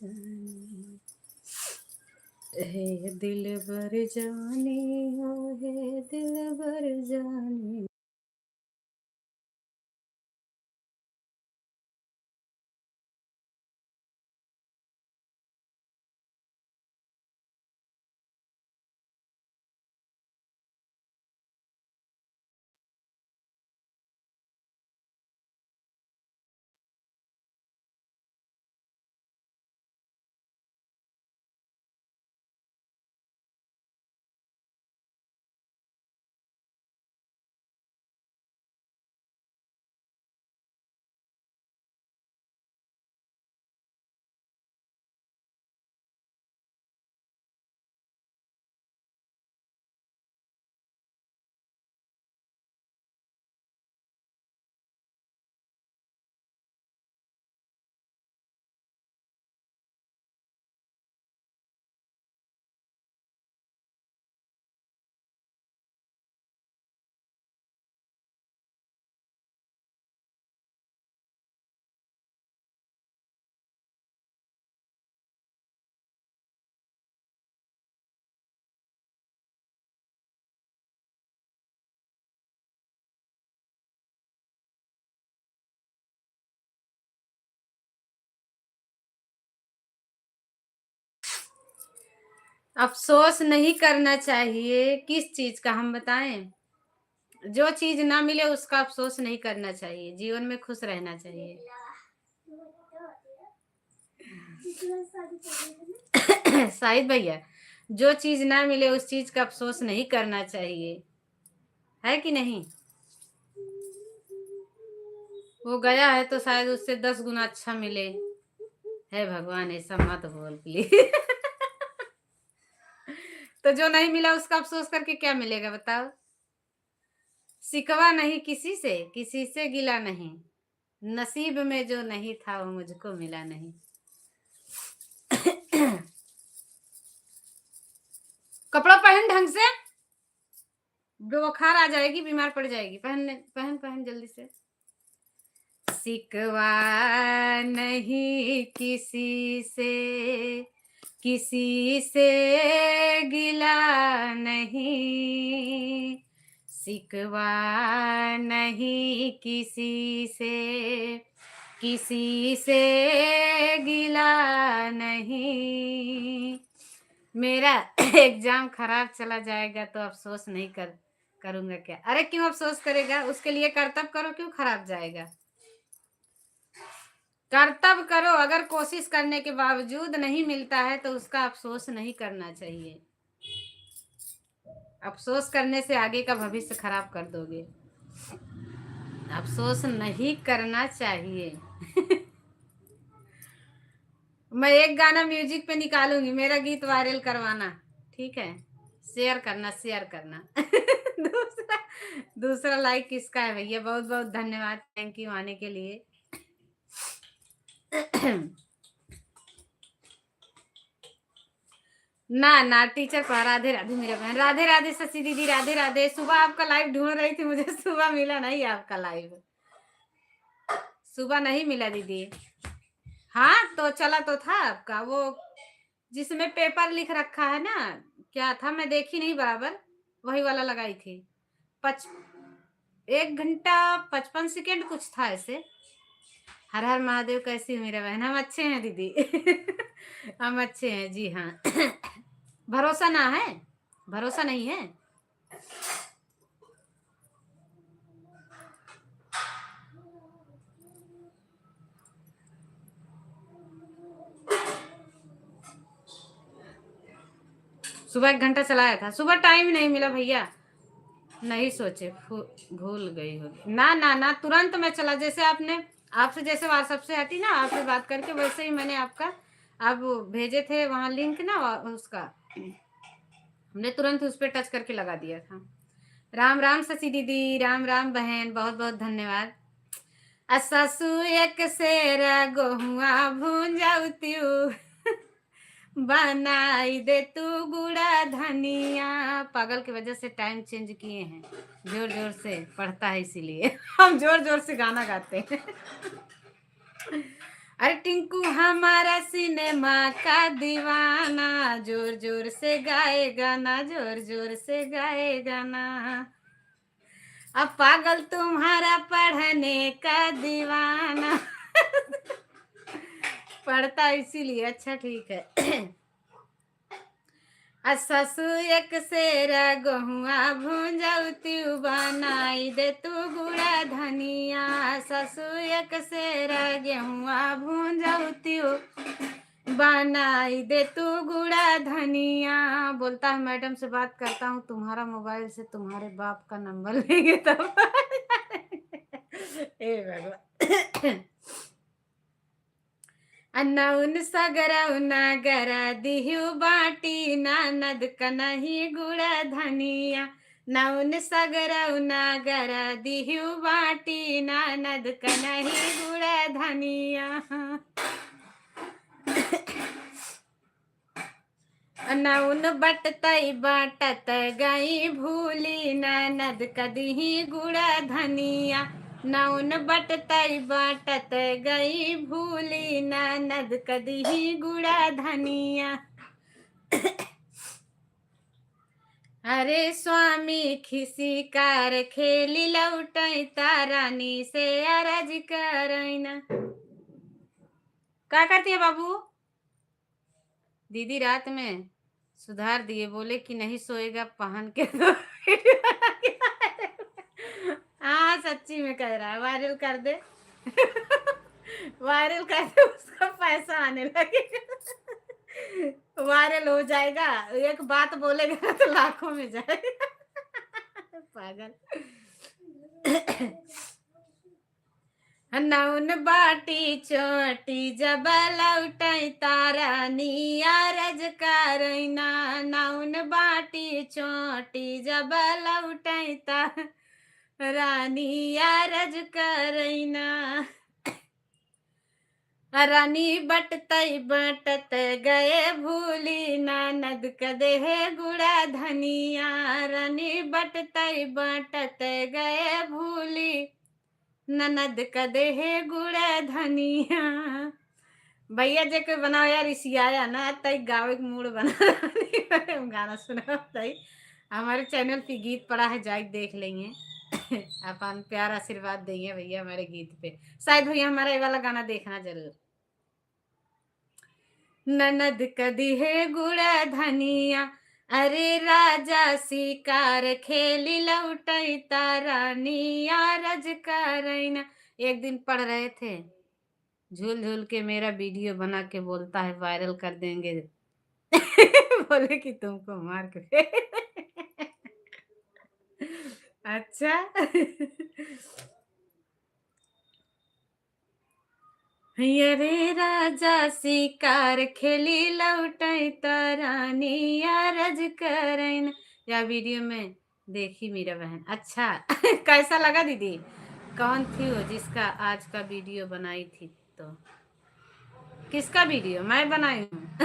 जानी, हे दिल बर जानी हो, हे दिल बर जानी। अफ़सोस नहीं करना चाहिए, किस चीज़ का हम बताएँ? जो चीज़ ना मिले उसका अफ़सोस नहीं करना चाहिए, जीवन में खुश रहना चाहिए। शाहिद भैया, जो चीज़ ना मिले उस चीज़ का अफ़सोस नहीं करना चाहिए, है कि नहीं? वो गया है तो शायद उससे 10 गुना अच्छा मिले। हे भगवान ऐसा मत बोल प्लीज़। तो जो नहीं मिला उसका अफ़सोस करके क्या मिलेगा बताओ? शिकवा नहीं किसी से गिला नहीं, नसीब में जो नहीं था वो मुझको मिला नहीं। कपड़ा पहन ढंग से, बुखार आ जाएगी, बीमार पड़ जाएगी। पहन पहन जल्दी से। शिकवा नहीं किसी से गिला नहीं, शिकवा नहीं किसी से गिला नहीं। मेरा एग्जाम खराब चला जाएगा तो अफसोस नहीं करूंगा क्या? अरे क्यों अफसोस करेगा? उसके लिए कर्तव्य करो, क्यों खराब जाएगा? कर्तव्य करो, अगर कोशिश करने के बावजूद नहीं मिलता है तो उसका अफसोस नहीं करना चाहिए। अफसोस करने से आगे का भविष्य खराब कर दोगे। अफसोस नहीं करना चाहिए। मैं एक गाना म्यूजिक पे निकालूंगी, मेरा गीत वायरल करवाना, ठीक है? शेयर करना। दूसरा लाइक किसका है भैया? बहुत बहुत धन्यवाद, थैंक यू आने के लिए। ना टीचर पर राधे राधे मेरा बहन, राधे राधे शशि दीदी, राधे राधे। सुबह आपका लाइव ढूंढ रही थी, मुझे सुबह मिला नहीं आपका लाइव, सुबह नहीं मिला दीदी। हाँ तो चला तो था आपका वो, जिसमें पेपर लिख रखा है ना, क्या था मैं देखी नहीं बराबर, वही वाला लगाई थी। 1 घंटा 55 सेकेंड कुछ था ऐसे। हर हर महादेव, कैसी हो मेरा बहन? हम अच्छे हैं दीदी। हम अच्छे हैं जी हाँ। भरोसा ना है, भरोसा नहीं है। सुबह 1 घंटा चलाया था, सुबह टाइम नहीं मिला भैया, नहीं सोचे, भूल गई होगी। ना तुरंत मैं चला, जैसे आपसे जैसे व्हाट्सएप से हटी ना, आपसे बात करके वैसे ही मैंने आपका आप भेजे थे वहां लिंक ना उसका, हमने तुरंत उस पर टच करके लगा दिया था। राम राम शशि दीदी, राम राम बहन, बहुत बहुत धन्यवाद। ससु एक शेर गोहुआ भूंजाउतियू, बनाई दे तू गुड़ा धनिया। पागल की वजह से टाइम चेंज किए हैं, जोर जोर से पढ़ता है इसीलिए। हम जोर जोर से गाना गाते हैं। अरे टिंकू हमारा सिनेमा का दीवाना, जोर जोर से गाएगा ना, जोर जोर से गाएगा ना। अब पागल तुम्हारा पढ़ने का दीवाना। पढ़ता इसीलिए। अच्छा ठीक है। ससु एक सेरा गहुआ भूंजौती बनाई दे तू गुड़ा धनिया, ससु एक सेरा गेहुआ भूंजौती बनाई दे तू गुड़ा धनिया। बोलता है मैडम से बात करता हूँ, तुम्हारा मोबाइल से तुम्हारे बाप का नंबर लेंगे तब। ए भगवान। नौन सगरौना गरा दिहु बाटी, ननद कनही गुड़ा धनिया। नौन सगरौना गरा दिहु बाटी, ननद कनही गुड़ा धनिया। नौन बटतई बाटत गई भूली, ननद कदही गुड़ा धनिया। नौन बटतई बाटत गई भूली, ननद कदही गुड़ा धनिया। अरे स्वामी खिसी कार खेली लौटई, तारानी से अरज करैना। क्या करती है बाबू? दीदी रात में सुधार दिए, बोले कि नहीं सोएगा पहन के तो। हाँ सच्ची में कह रहा है, वायरल कर दे। वायरल कर दे, उसका पैसा आने लगेगा। वायरल हो जाएगा, एक बात बोलेगा तो लाखों में जाएगा। पागल। नौन बाटी चोटी जब लौटई, तारानी अरज करैना। नौन बाटी चोटी जब लौटई, तारानी अरज करैना। रानी बटतई बटत गए भूली, ननद कदेहे गुड़ा धनिया। रानी बटतई बटत गए भूली, ननद कदेहे गुड़ा धनिया। भैया जे कोई बनाओ यार, इसी आया ना तई गावे के मूड बना। गाना सुना तई हमारे चैनल पे गीत पड़ा है, जाके देख लेंगे। अपन प्यार आशीर्वाद देंगे भैया हमारे गीत पे। शायद भैया हमारा ये वाला गाना देखना जरूर। ननद कदी है गुड़ा धनिया, अरे राजा शिकार खेली लौटई, तारानी रज करैना। एक दिन पढ़ रहे थे, झूल झूल के मेरा वीडियो बना के बोलता है वायरल कर देंगे। बोले कि तुमको मार के। अच्छा। अरे राजा शिकार खेली लौटई, तारानी रज करैन। या वीडियो में देखी मेरा बहन। अच्छा। कैसा लगा दीदी? कौन थी वो जिसका आज का वीडियो बनाई थी? तो किसका वीडियो मैं बनाई हूँ?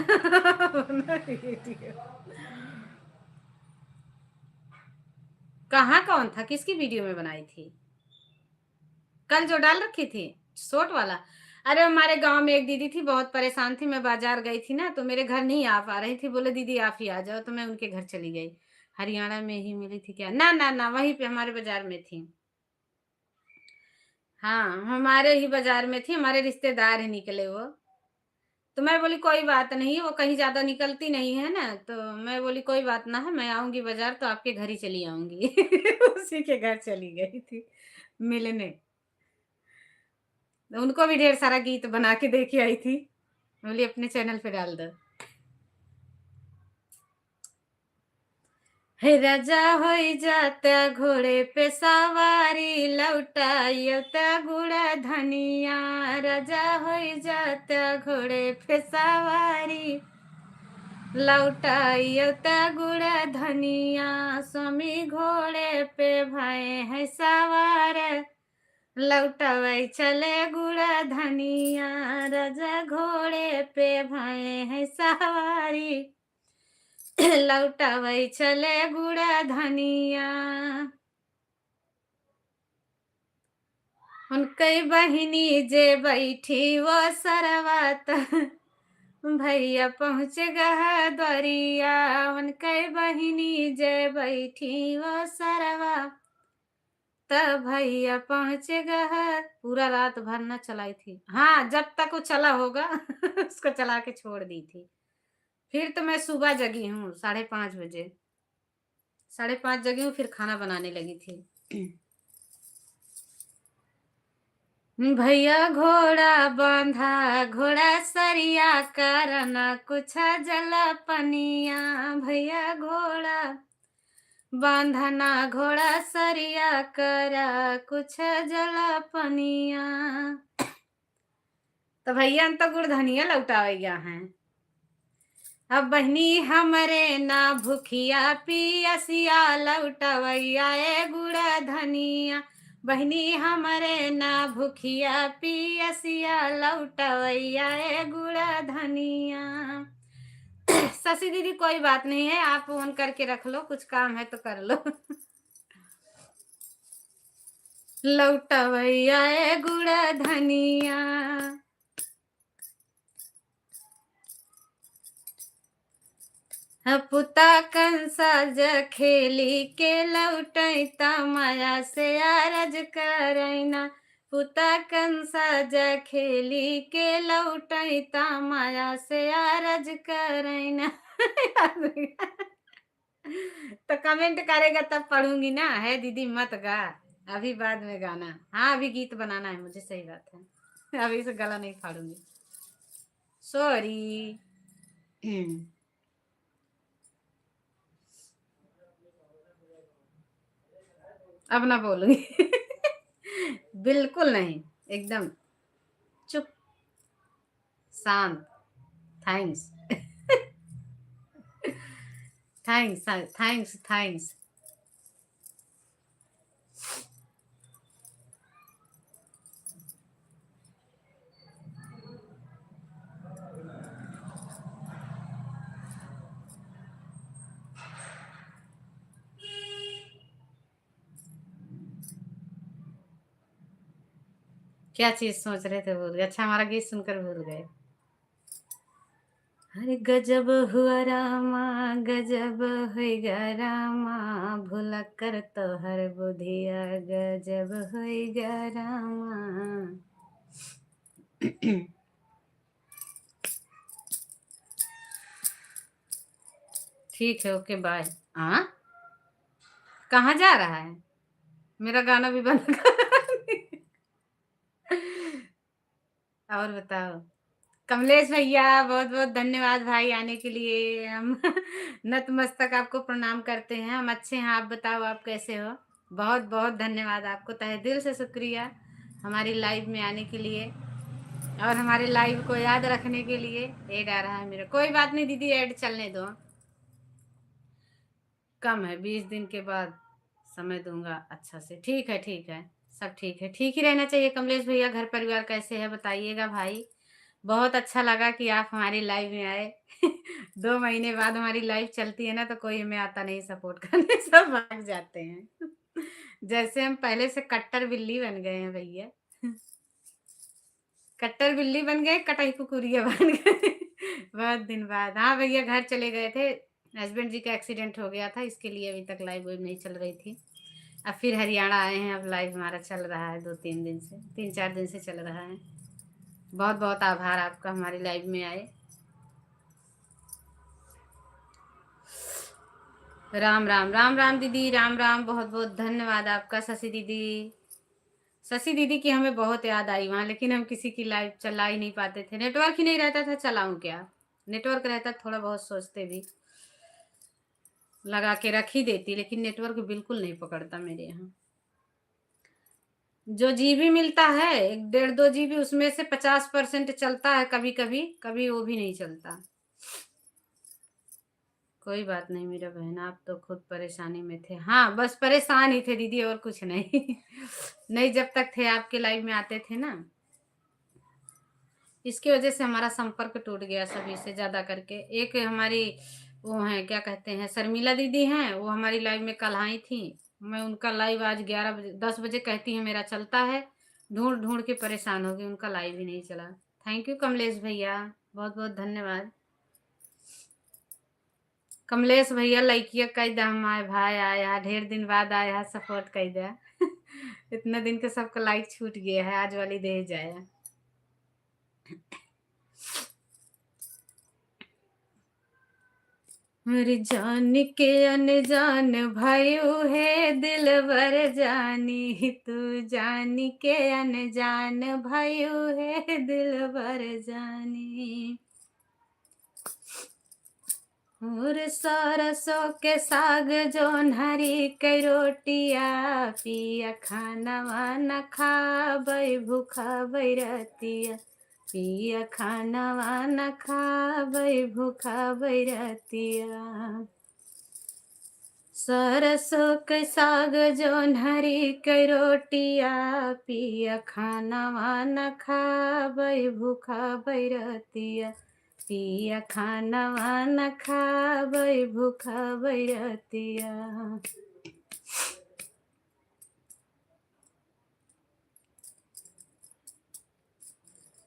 कहाँ कौन था, किसकी वीडियो में बनाई थी? कल जो डाल रखी थी शॉर्ट वाला। अरे हमारे गांव में एक दीदी थी, बहुत परेशान थी। मैं बाजार गई थी ना, तो मेरे घर नहीं आ पा रही थी। बोले दीदी आप ही आ जाओ, तो मैं उनके घर चली गई। हरियाणा में ही मिली थी क्या? ना ना ना, वहीं पे हमारे बाजार में थी। हाँ हमारे ही बाजार में थी, हमारे रिश्तेदार ही निकले वो। तो मैं बोली कोई बात नहीं, वो कहीं ज्यादा निकलती नहीं है ना, तो मैं बोली कोई बात ना है, मैं आऊंगी बाजार तो आपके घर ही चली आऊंगी। उसी के घर चली गई थी मिलने। उनको भी ढेर सारा गीत बना के दे के आई थी, बोली अपने चैनल पे डाल दो। हे राजा हो जाता घोड़े पे सवारी, लौटाता घोड़ा धनिया। राजा हो जाता घोड़े पे सवारी, लौटाता गुड़ा धनिया। स्वामी घोड़े पे भय है सवार, लौटवाई चले गुड़ा धनिया। राजा घोड़े पे भय है सवारी, लौटवाई चले गुड़ा धनिया। उनकई बहिनी जे बैठी वो सरवात भैया पहुँच गया द्वारिया। उनकई बहिनी जे बैठी वो सरवा तब भैया पहुँच गया। पूरा रात भर न चलाई थी। हाँ, जब तक वो चला होगा उसको चला के छोड़ दी थी। फिर तो मैं सुबह जगी हूँ 5:30 बजे। 5:30 जगी हूँ, फिर खाना बनाने लगी थी। भैया घोड़ा बांधा घोड़ा सरिया करना कुछ जल पनिया। भैया घोड़ा बांधना घोड़ा सरिया करा कुछ जल पनिया। तो भैया तो गुड़ धनिया लौटावैया हैं। अब बहनी हमरे ना भूखिया पियसिया लौटवैया ए गुड़ धनिया। बहनी हमरे ना भूखिया पियसिया लौटवैया ए गुड़ धनिया। शशि दीदी कोई बात नहीं है, आप फोन करके रख लो, कुछ काम है तो कर लो। लौटवैया ए गुड़ धनिया। पुता कंसा ज खेली के लौटैता माया से आरज करैना। पुता कंसा ज खेली के लौटैता माया से आरज करैना। तो कमेंट करेगा तब पढ़ूंगी ना। है दीदी मत गा, अभी बाद में गाना। हाँ, अभी गीत बनाना है मुझे, सही बात है। अभी से गला नहीं फाड़ूंगी, सॉरी। अब ना बोलूंगी। बिल्कुल नहीं, एकदम चुप, शांत। थैंक्स। Thanks thanks thanks. क्या चीज सोच रहे थे भूल गए? अच्छा, हमारा गीत सुनकर भूल गए। अरे गजब हुआ रामा, गजब होइगा रामा, भूला कर तो हर बुधिया गजब होइगा रामा। ठीक है, ओके बाय। हाँ, कहाँ जा रहा है? मेरा गाना भी बंद कर। और बताओ। कमलेश भैया, बहुत बहुत धन्यवाद भाई आने के लिए। हम नतमस्तक आपको प्रणाम करते हैं। हम अच्छे हैं, आप बताओ आप कैसे हो? बहुत बहुत धन्यवाद आपको, तहे दिल से शुक्रिया हमारी लाइव में आने के लिए और हमारे लाइव को याद रखने के लिए। ऐड आ रहा है मेरा, कोई बात नहीं दीदी, ऐड चलने दो। कम है, 20 दिन के बाद समय दूंगा अच्छा से। ठीक है, ठीक है, सब ठीक है, ठीक ही रहना चाहिए। कमलेश भैया, घर परिवार कैसे है बताइएगा भाई। बहुत अच्छा लगा कि आप हमारी लाइव में आए। 2 महीने बाद हमारी लाइव चलती है ना, तो कोई हमें आता नहीं सपोर्ट करने, सब भाग जाते हैं। जैसे हम पहले से कट्टर बिल्ली बन गए हैं भैया। कट्टर बिल्ली बन गए, कटाई कुकुरिया बन गए। बहुत दिन बाद। हाँ भैया, घर चले गए थे, हस्बैंड जी का एक्सीडेंट हो गया था, इसके लिए अभी तक लाइव वाइव नहीं चल रही थी। अब फिर हरियाणा आए हैं, अब लाइव हमारा चल रहा है 2-3 दिन से, 3-4 दिन से चल रहा है। बहुत बहुत आभार आपका हमारी लाइव में आए। राम राम राम राम दीदी, राम राम, बहुत बहुत धन्यवाद आपका। शशि दीदी, शशि दीदी की हमें बहुत याद आई वहाँ, लेकिन हम किसी की लाइव चला ही नहीं पाते थे, नेटवर्क ही नहीं रहता था। चलाऊं क्या? नेटवर्क रहता थोड़ा बहुत सोचते भी, लगा के रख ही देती, लेकिन नेटवर्क बिल्कुल नहीं पकड़ता मेरे यहाँ। जो जीबी मिलता है 1-1.5-2 जीबी, उसमें से 50% चलता है कभी कभी, कभी वो भी नहीं चलता। कोई बात नहीं मेरा बहन, आप तो खुद परेशानी में थे। हाँ, बस परेशान ही थे दीदी, और कुछ नहीं। नहीं, जब तक थे आपके लाइव में आते थे ना, इसकी वजह से हमारा संपर्क टूट गया सभी से ज्यादा करके। एक हमारी वो है, क्या कहते हैं, शर्मिला दीदी हैं, वो हमारी लाइव में कल आई थी। मैं उनका लाइव आज 11 बजे 10 बजे कहती है मेरा चलता है, ढूंढ ढूंढ के परेशान हो गई, उनका लाइव ही नहीं चला। थैंक यू कमलेश भैया, बहुत बहुत धन्यवाद। कमलेश भैया लड़किया कई दम आए भाई, आया ढेर दिन बाद आया, सपोर्ट कर दिया। इतने दिन के सबका लाइक छूट गया है, आज वाली दे जाया। मेरी जान के अनजान भाइयों है दिलबर जानी, तू जान के अनजान भाइयों है दिलबर जानी। और सरसों के साग जोन्हरी के रोटिया, पिया खाना वाना खाबै भूखा बैरतिया, पिया खाना वाना खाबै भूखा बैरतिया। सरसों के साग जोन्हरी के रोटिया, पिया खाना वाना खाबै भूखा बैरतिया, पिया खाना वाना खाबै भूखा बैरतिया।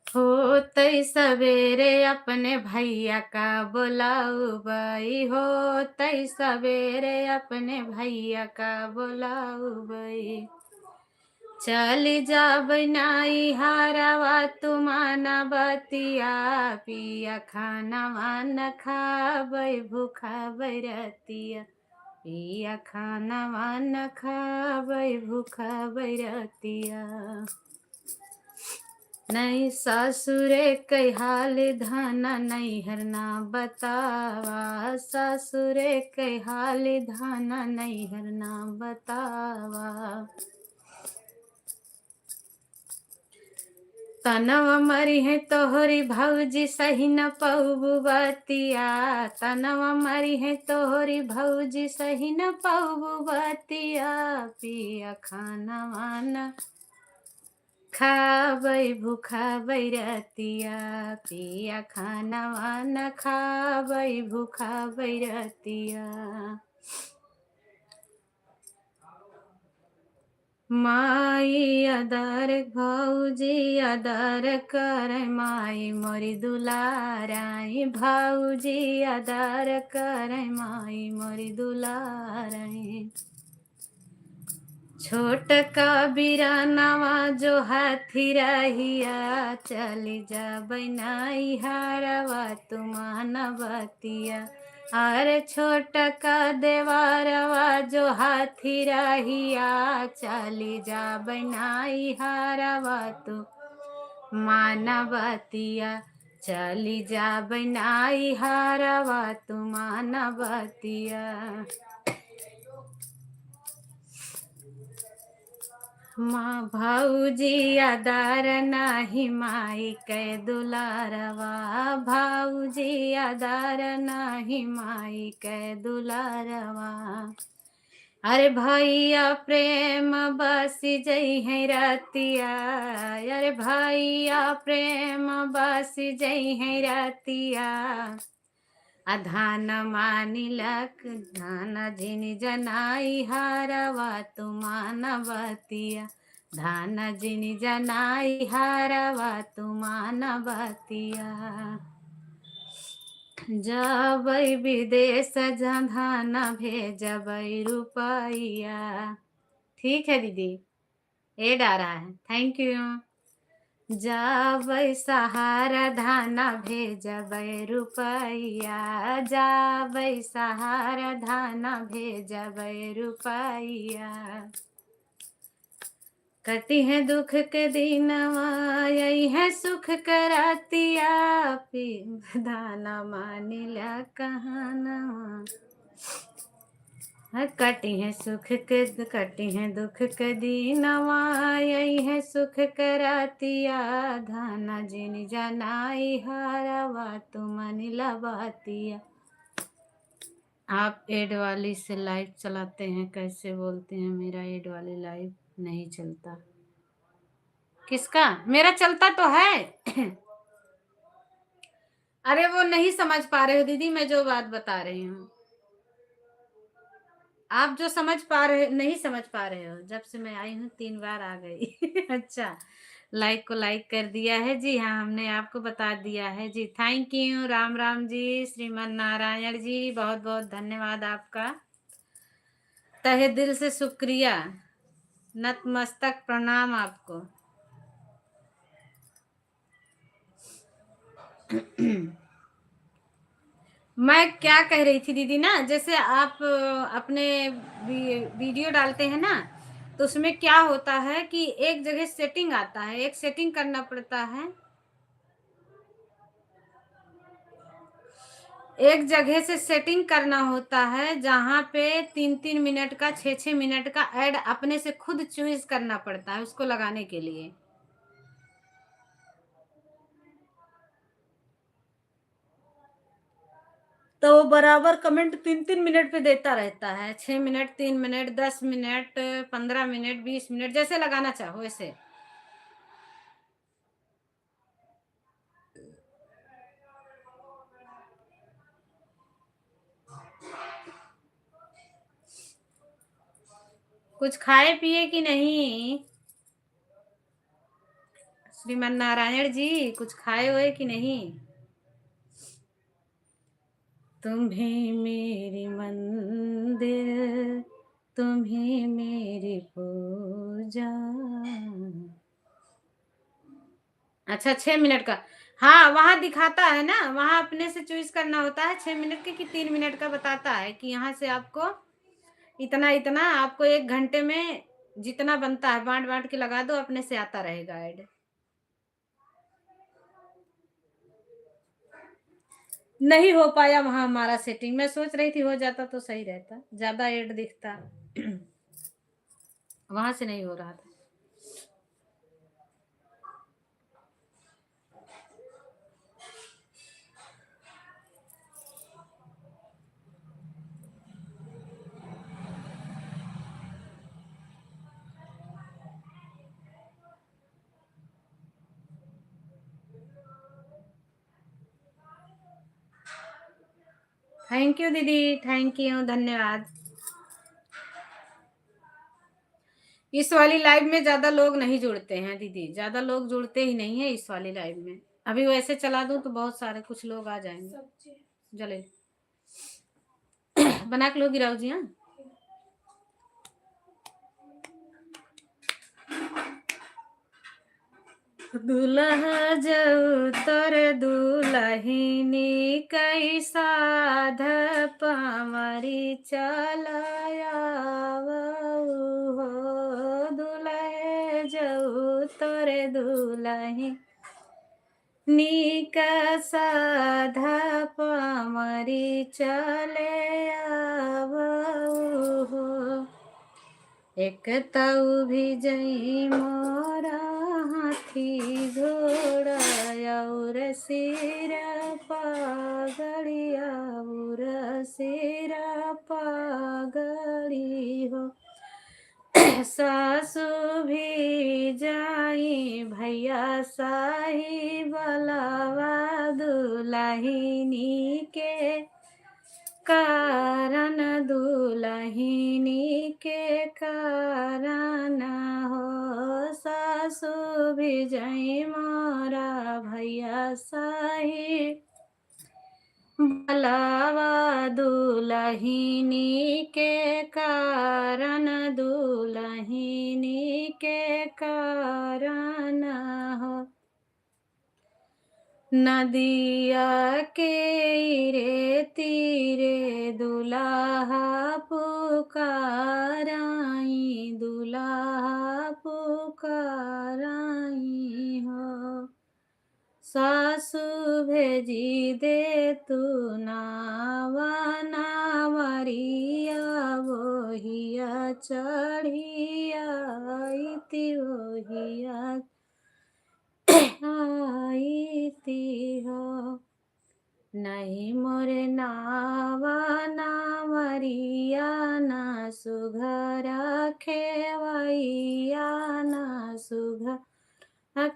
होतै सवेरे अपने भैया का बुलाऊबै, होतै सवेरे अपने भैया का बुलाऊबै। चली जाबै नाई हारवा तुमाना बतिया, पिया खाना वाना खाबै भूखा बैरतिया, पिया खाना वाना खाबै भूखा बैरतिया। नहीं सासुरे कई हाल धाना नैहर ना बतावा, सासुरे कई हाल धाना नैहर ना बतावा। तनवा मरी है तोहरी भौजी सही न पौबू बतिया, तनवा मरी है तोहरी भौजी सही न पौबू बतिया, पिया खाना वाना खाबै भूखा बैरतिया, पिया खाना वाना खाबै भूखा बैरतिया। माई अदर भौजी अदर कर, माई मोरी दुलाराई, भौजी अदर कर, माई मोरी दुलाराई। छोट का बिरानवा जो हाथी रहिया, चली जाबै नाई हारवा तुमाना बतिया, अरे छोट का देवारवा जो हाथी रहिया, चली जाबै नाई हारवा तू माना बतिया, चली जाबै नाई हारवा तू माना बतिया। माँ भौजी अदार नाही माई के दुलारवा, भौजी अदार नाही माई के दुलारवा। अरे भैया प्रेम बसी जई है रतिया, अरे भैया प्रेम बसी जई है रतिया। धान मानिलक धान झिन जनाई हारवा तुमान बतिया, धान झिन जनाई हारवा तुमान बतिया। जबै विदेश धान भेजबै रुपैया। ठीक है दीदी, एड आ रहा है, थैंक यू। जाबै सहारा धाना भेजबै रुपैया, जाबै सहारा धाना भेजबै रुपैया। कटी है दुख के दिनवा यही है सुख करतिया, धाना मानिला कहानवा। कटी है सुख के कटी है दुख के दीनवा, यही है सुख करतिया, धाना जिन जनाई हारवा तुमन लबातिया। आप एड वाली से लाइव चलाते हैं, कैसे बोलते हैं मेरा एड वाली लाइव नहीं चलता। किसका? मेरा चलता तो है। अरे वो नहीं समझ पा रहे हो दीदी, मैं जो बात बता रही हूँ। आप जो समझ पा रहे नहीं समझ पा रहे हो, जब से मैं आई हूँ 3 बार आ गई। अच्छा, लाइक को लाइक कर दिया है जी, हाँ, हमने आपको बता दिया है जी। थैंक यू, राम राम जी, श्रीमन नारायण जी, बहुत-बहुत धन्यवाद आपका। तहे दिल से शुक्रिया, नतमस्तक प्रणाम आपको। मैं क्या कह रही थी दीदी ना, जैसे आप अपने वीडियो डालते हैं ना, तो उसमें क्या होता है कि एक जगह सेटिंग आता है, एक सेटिंग करना पड़ता है। एक जगह से सेटिंग करना होता है जहाँ पे 3-3 मिनट का 6-6 मिनट का ऐड अपने से खुद चॉइस करना पड़ता है उसको लगाने के लिए। तो वो बराबर कमेंट 3-3 मिनट पे देता रहता है, 6 minute, 3 minute, 10 minute, 15 minute, 20 minute, जैसे लगाना चाहो वैसे। कुछ खाए पिए कि नहीं? श्रीमन नारायण जी, कुछ खाए हुए कि नहीं? तुम्हें मेरी मंदिर, तुम्हें मेरी पूजा। अच्छा, 6 मिनट का। हाँ, वहां दिखाता है ना, वहां अपने से चॉइस करना होता है 6 मिनट के कि 3 मिनट का, बताता है कि यहाँ से आपको इतना इतना, आपको 1 घंटे में जितना बनता है बांट बांट के लगा दो, अपने से आता रहेगा ऐड। नहीं हो पाया वहां हमारा सेटिंग, मैं सोच रही थी हो जाता तो सही रहता, ज्यादा ऐड दिखता। वहां से नहीं हो रहा था। थैंक यू दीदी, थैंक यू, धन्यवाद। इस वाली लाइव में ज्यादा लोग नहीं जुड़ते हैं दीदी, ज्यादा लोग जुड़ते ही नहीं है इस वाली लाइव में। अभी वैसे चला दूं तो बहुत सारे कुछ लोग आ जाएंगे। जले बना के लो गिराओ जी। हाँ, दुल्हा जऊ तर दुलहिनी कैसा पमरी चलाया हो, दुल्हे जऊ तोरे दुलही नीक साधा पमरी चले आवऊ हो। एक तऊ भी जई मोरा हाथी घोड़ा और सिर पागड़िया और सिर पागड़ी हो। सासु भी जाई भैया साही बलवा दुलहिनी के कारण, दुलहिनी के कारण हो। सासु भी जई मोरा भैया साही बलवा दुलहिनी के कारण, दुलहिनी के कारण हो। नदिया के रे तीरे दुल्हा पुकाराई, दुल्हा पुकाराई हो। सासु भेजी दे तू नावा नावरिया, वोहिया चढ़िया इति वोहिया आईती हो। नहीं मोरे नावा नावरिया, ना सुघरा खेवैया, ना सुघर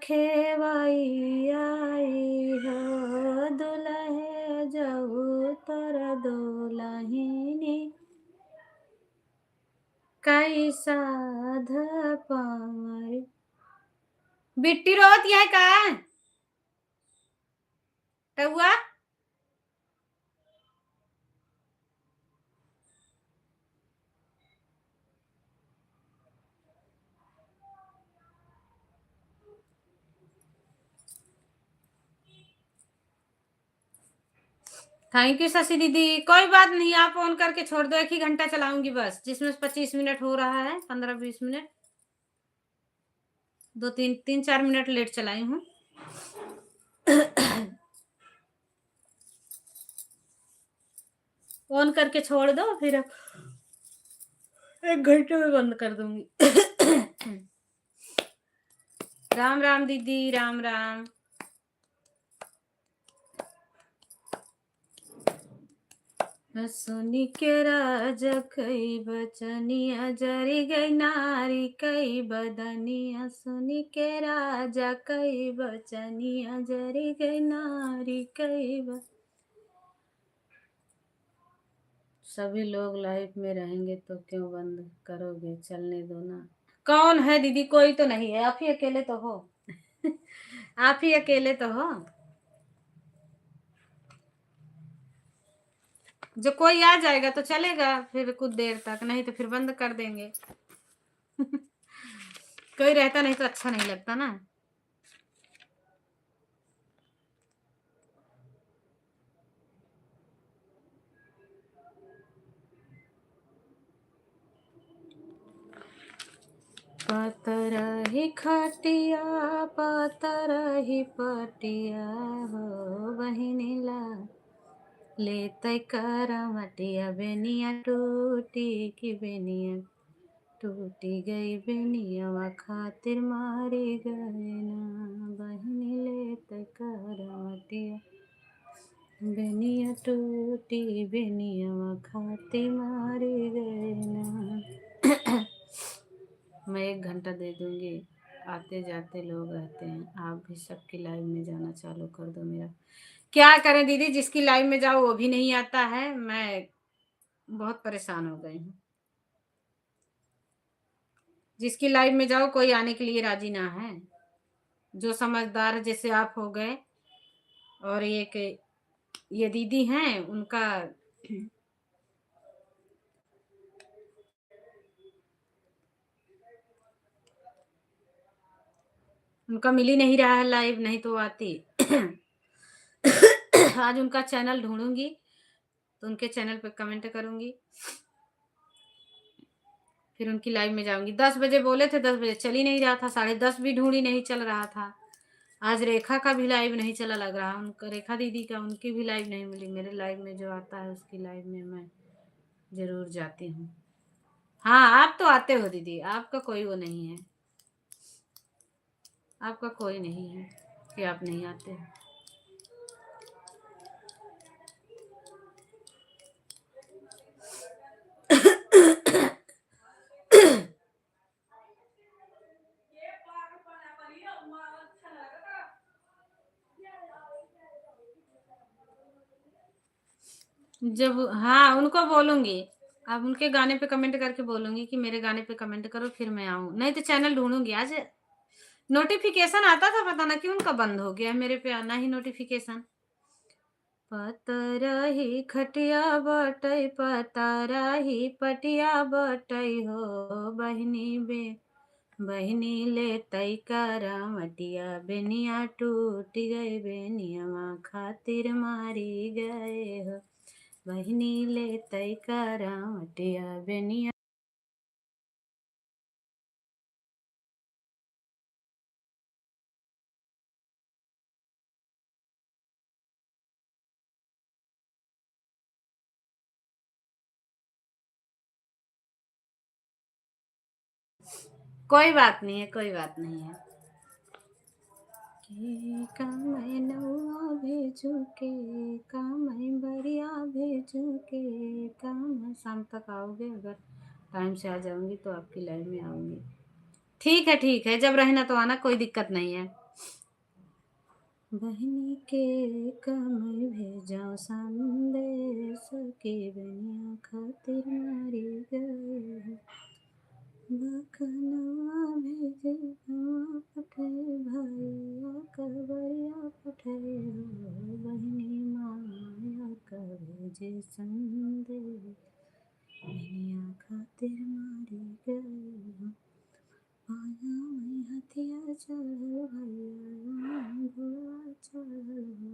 खेवैया हो। दुल्हे जऊ तर दुलहिनी ऐसा धपार बिट्टी रोत है का टुआ थैंक यू शशि दीदी। कोई बात नहीं, आप ऑन करके छोड़ दो, 1 ही घंटा चलाऊंगी बस, जिसमें 25 मिनट हो रहा है, 15-20 मिनट, 3-4 मिनट लेट चलाई हूँ। ऑन करके छोड़ दो, फिर 1 घंटे में बंद कर दूंगी। राम राम दीदी, राम राम। सुनी के राजा कई बचनिया, जरी गई नारी कई बदनिया। सुनी के राजा कई बचनिया, जरी गई नारी कई सभी लोग लाइफ में रहेंगे तो क्यों बंद करोगे, चलने दो ना। कौन है दीदी? कोई तो नहीं है, आप ही अकेले तो हो। आप ही अकेले तो हो। जो कोई आ जाएगा तो चलेगा फिर कुछ देर तक, नहीं तो फिर बंद कर देंगे। कोई रहता नहीं तो अच्छा नहीं लगता ना। पातर ही खटिया पातर ही पटिया हो बहिनी ला लेते करमटिया। बेनिया टूटी की बेनिया टूटी गई, बेनिया खातिर मारी गए ना। बहिनी लेते करमटिया, बेनिया टूटी बेनिया खातिर मारी गए ना। मैं 1 घंटा दे दूंगी, आते जाते लोग रहते हैं। आप भी सबकी लाइव में जाना चालू कर दो मेरा। क्या करें दीदी, जिसकी लाइव में जाओ वो भी नहीं आता है। मैं बहुत परेशान हो गई हूँ। जिसकी लाइव में जाओ कोई आने के लिए राजी ना है। जो समझदार जैसे आप हो गए, और ये दीदी हैं, उनका मिल ही नहीं रहा है लाइव, नहीं तो आती। आज उनका चैनल ढूंढूंगी तो उनके चैनल पे कमेंट करूंगी, फिर उनकी लाइव में जाऊंगी। 10 बजे बोले थे, 10 बजे चल ही नहीं रहा था, 10:30 भी ढूंढी नहीं चल रहा था। आज रेखा का भी लाइव नहीं चला लग रहा, उनका रेखा दीदी का, उनकी भी लाइव नहीं मिली। मेरे लाइव में जो आता है उसकी लाइव में मैं जरूर जाती हूँ। हाँ, आप तो आते हो दीदी, आपका कोई वो नहीं है, आपका कोई नहीं है कि आप नहीं आते। जब हाँ, उनको बोलूंगी, अब उनके गाने पे कमेंट करके बोलूंगी कि मेरे गाने पे कमेंट करो, फिर मैं आऊं। नहीं तो चैनल ढूंढूंगी। आज नोटिफिकेशन आता था, पता ना क्यों उनका बंद हो गया, मेरे पे आना ही नोटिफिकेशन। पतरा ही खटिया बटई पतरा ही पटिया बटई हो बहिनी ले तई करा मटिया। बेनिया टूट गई, बेनिया खातिर मारी गए हो। बहिनी ले तई करा मटिया, बेनिया। कोई बात नहीं है, कोई बात नहीं है। का मैं नौआ भेजू के, का मैं बरिया भेजू के, का मैं शाम तक आओगे? अगर टाइम से आ जाऊंगी तो आपकी लाइव में आऊंगी। ठीक है, ठीक है, जब रहना तो आना, कोई दिक्कत नहीं है। बहनी के कम भेजाओ संदेश के, बनिया खातिर मारी गए। बकनवा भेजे गवा पठे भैया कबरिया पठे हो बहिनी माया का भेजे संदेश बनिया खातिर मारी गई हो आया मैं हथिया चढ़ल भैया घोड़ा चढ़ल हो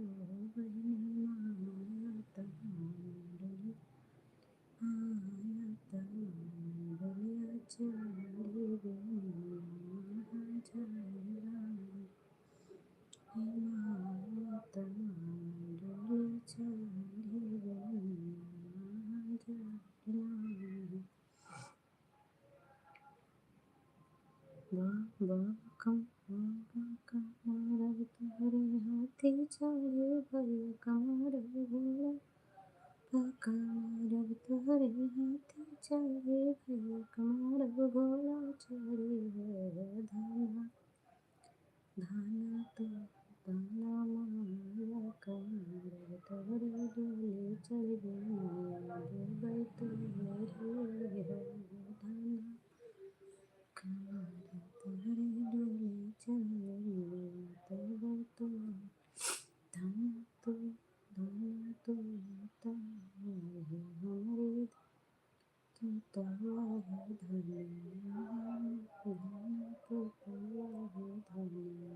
बहिनी माया तमारी आया तमारी चढ़ी बनिया चढ़ला माया तमारी चढ़ी बनिया चढ़ला बाबा कमर तोहरे हाथी चढ़े भैया कमर घोड़ा कमर तोहरे हाथी चढ़े भैया कमर घोड़ा चढ़े धाना धाना तो धाना माया कमर तोहरे डोले चढ़ गई देबै तोहरे धाना कमर तोहरे डोले चढ़ गई देबै तोहरे धाना तो हमारे तो तवा है धनिया तो तवा है धनिया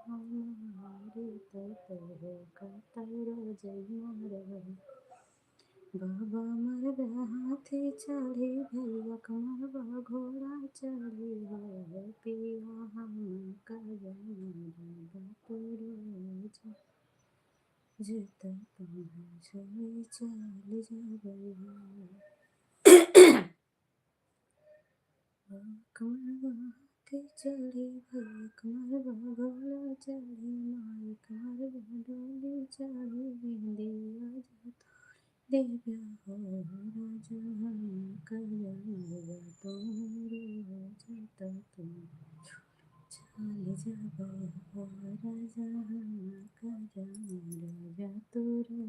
हमारे तो कतर जय बाबा मर हाथी चढ़े भैया कमरवा घोड़ा चढ़े पिया हम जता तुम्हें छोड़ी चल जाबे कमरवा हाथी चढ़े भैया कमरवा घोड़ा चढ़े माई कमरवा डोली चढ़े बिंदिया जता देव्या हो राजा हम कजमरवा तोरो जता तुम चल जाबे हो राजा हम कजमरवा तोरो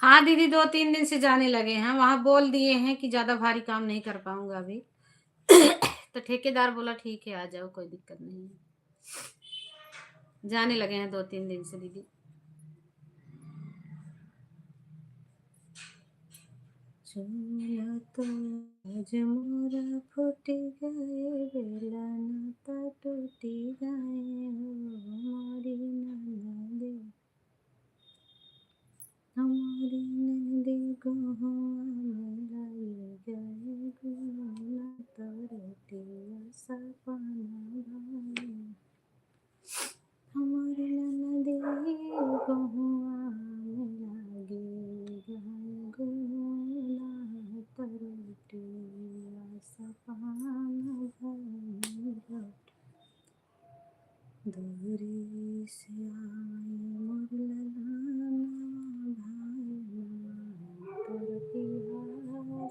हाँ दीदी 2-3 दिन से जाने लगे हैं वहां बोल दिए हैं कि ज्यादा भारी काम नहीं कर पाऊंगा अभी तो ठेकेदार बोला ठीक है आ जाओ कोई दिक्कत नहीं है जाने लगे हैं 2-3 दिन से दीदी चूल्हा तो आज मोरा फूटी गए बेला नाता टूटी गए हो हमारी ननदे गहुआ में लाई गए गुना तरटिया सपना भाई हमारी ननदी गहुआ में लागे गए गुना तरटिया सपना भाई दूरी से आए मोर ललाना भाई तोर पिया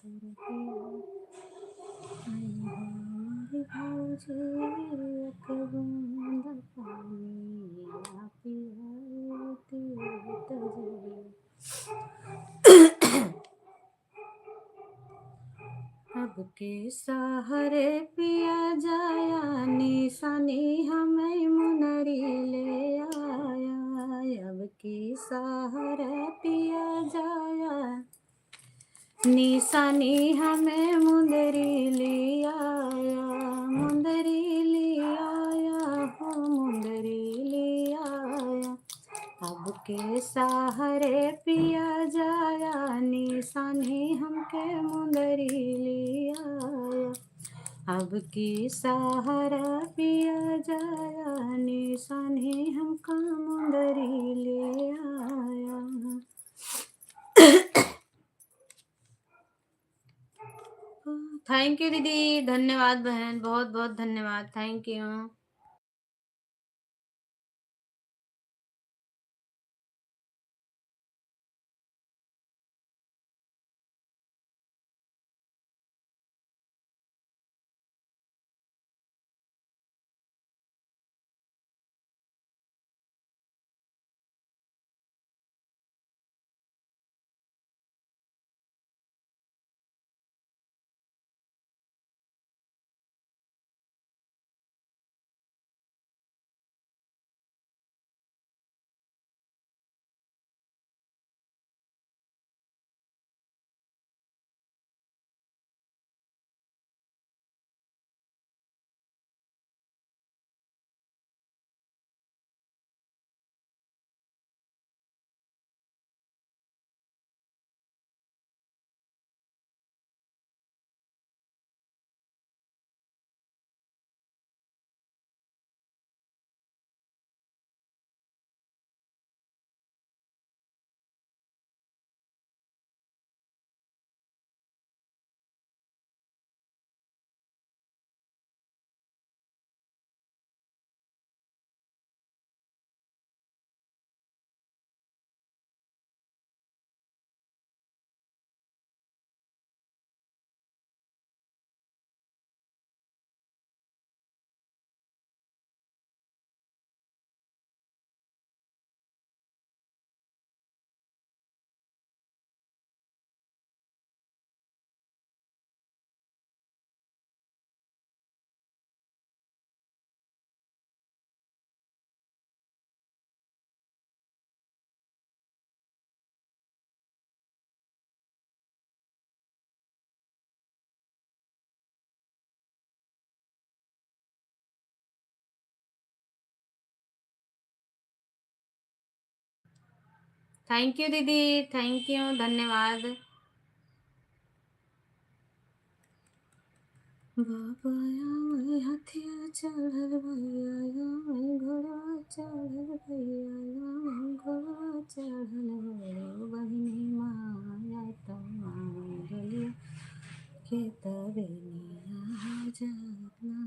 तोर पिया आई हमारी भौजी एक बूंद पानी पियाती तजरी अब के सहारे पिया जाया निशानी हमें मुनरी ले आया अब की सहारा पिया जाया निशानी हमें मुंदरी लिया मुंदरी लिया हो मुंदरी लिया अब के सहारे पिया जाया निशानी हमके मुंदरी लिया अब की सहारा पिया जाया निशानी हमका मुंदरी ले आया। थैंक यू दीदी, धन्यवाद बहन, बहुत बहुत धन्यवाद, थैंक यू। थैंक यू दीदी, थैंक यू, धन्यवाद। बाबा हथिया चढ़ल भैया घोड़ा चढ़ल भैया घोड़ा चढ़ल बहिनी माया तलिया के तबेनिया जगला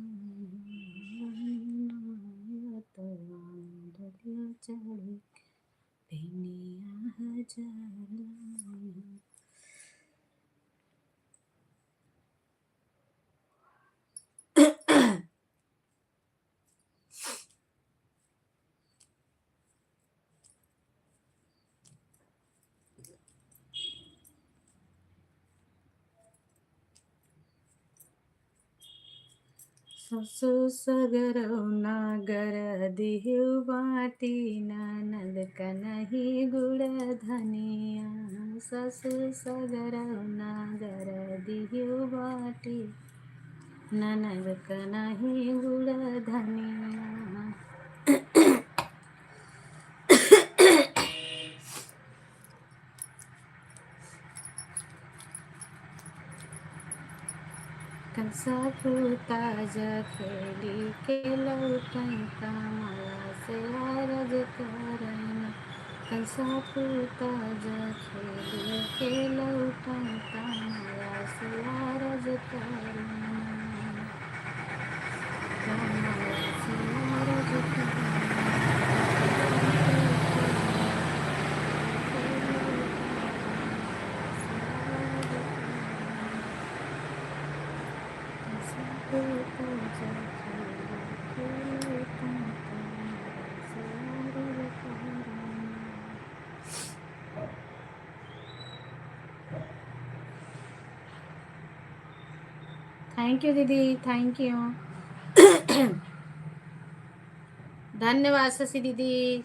माया तलिया चढ़ी बेनिया जगला। ससु सगरौ नागर दिहु बाटी ननद कनहि गुड़ धनिया ससु सगरौ नागर दिहु बाटी ननद कनहि गुड़ धनिया। कंसा फूटा जखेली के लौटैता माया से अरज करैना कंसा फूटा जखेली के लौटैता माया से अरज करैना माया से अरज करैना। थैंक यू दीदी, थैंक यू, धन्यवाद शशि दीदी।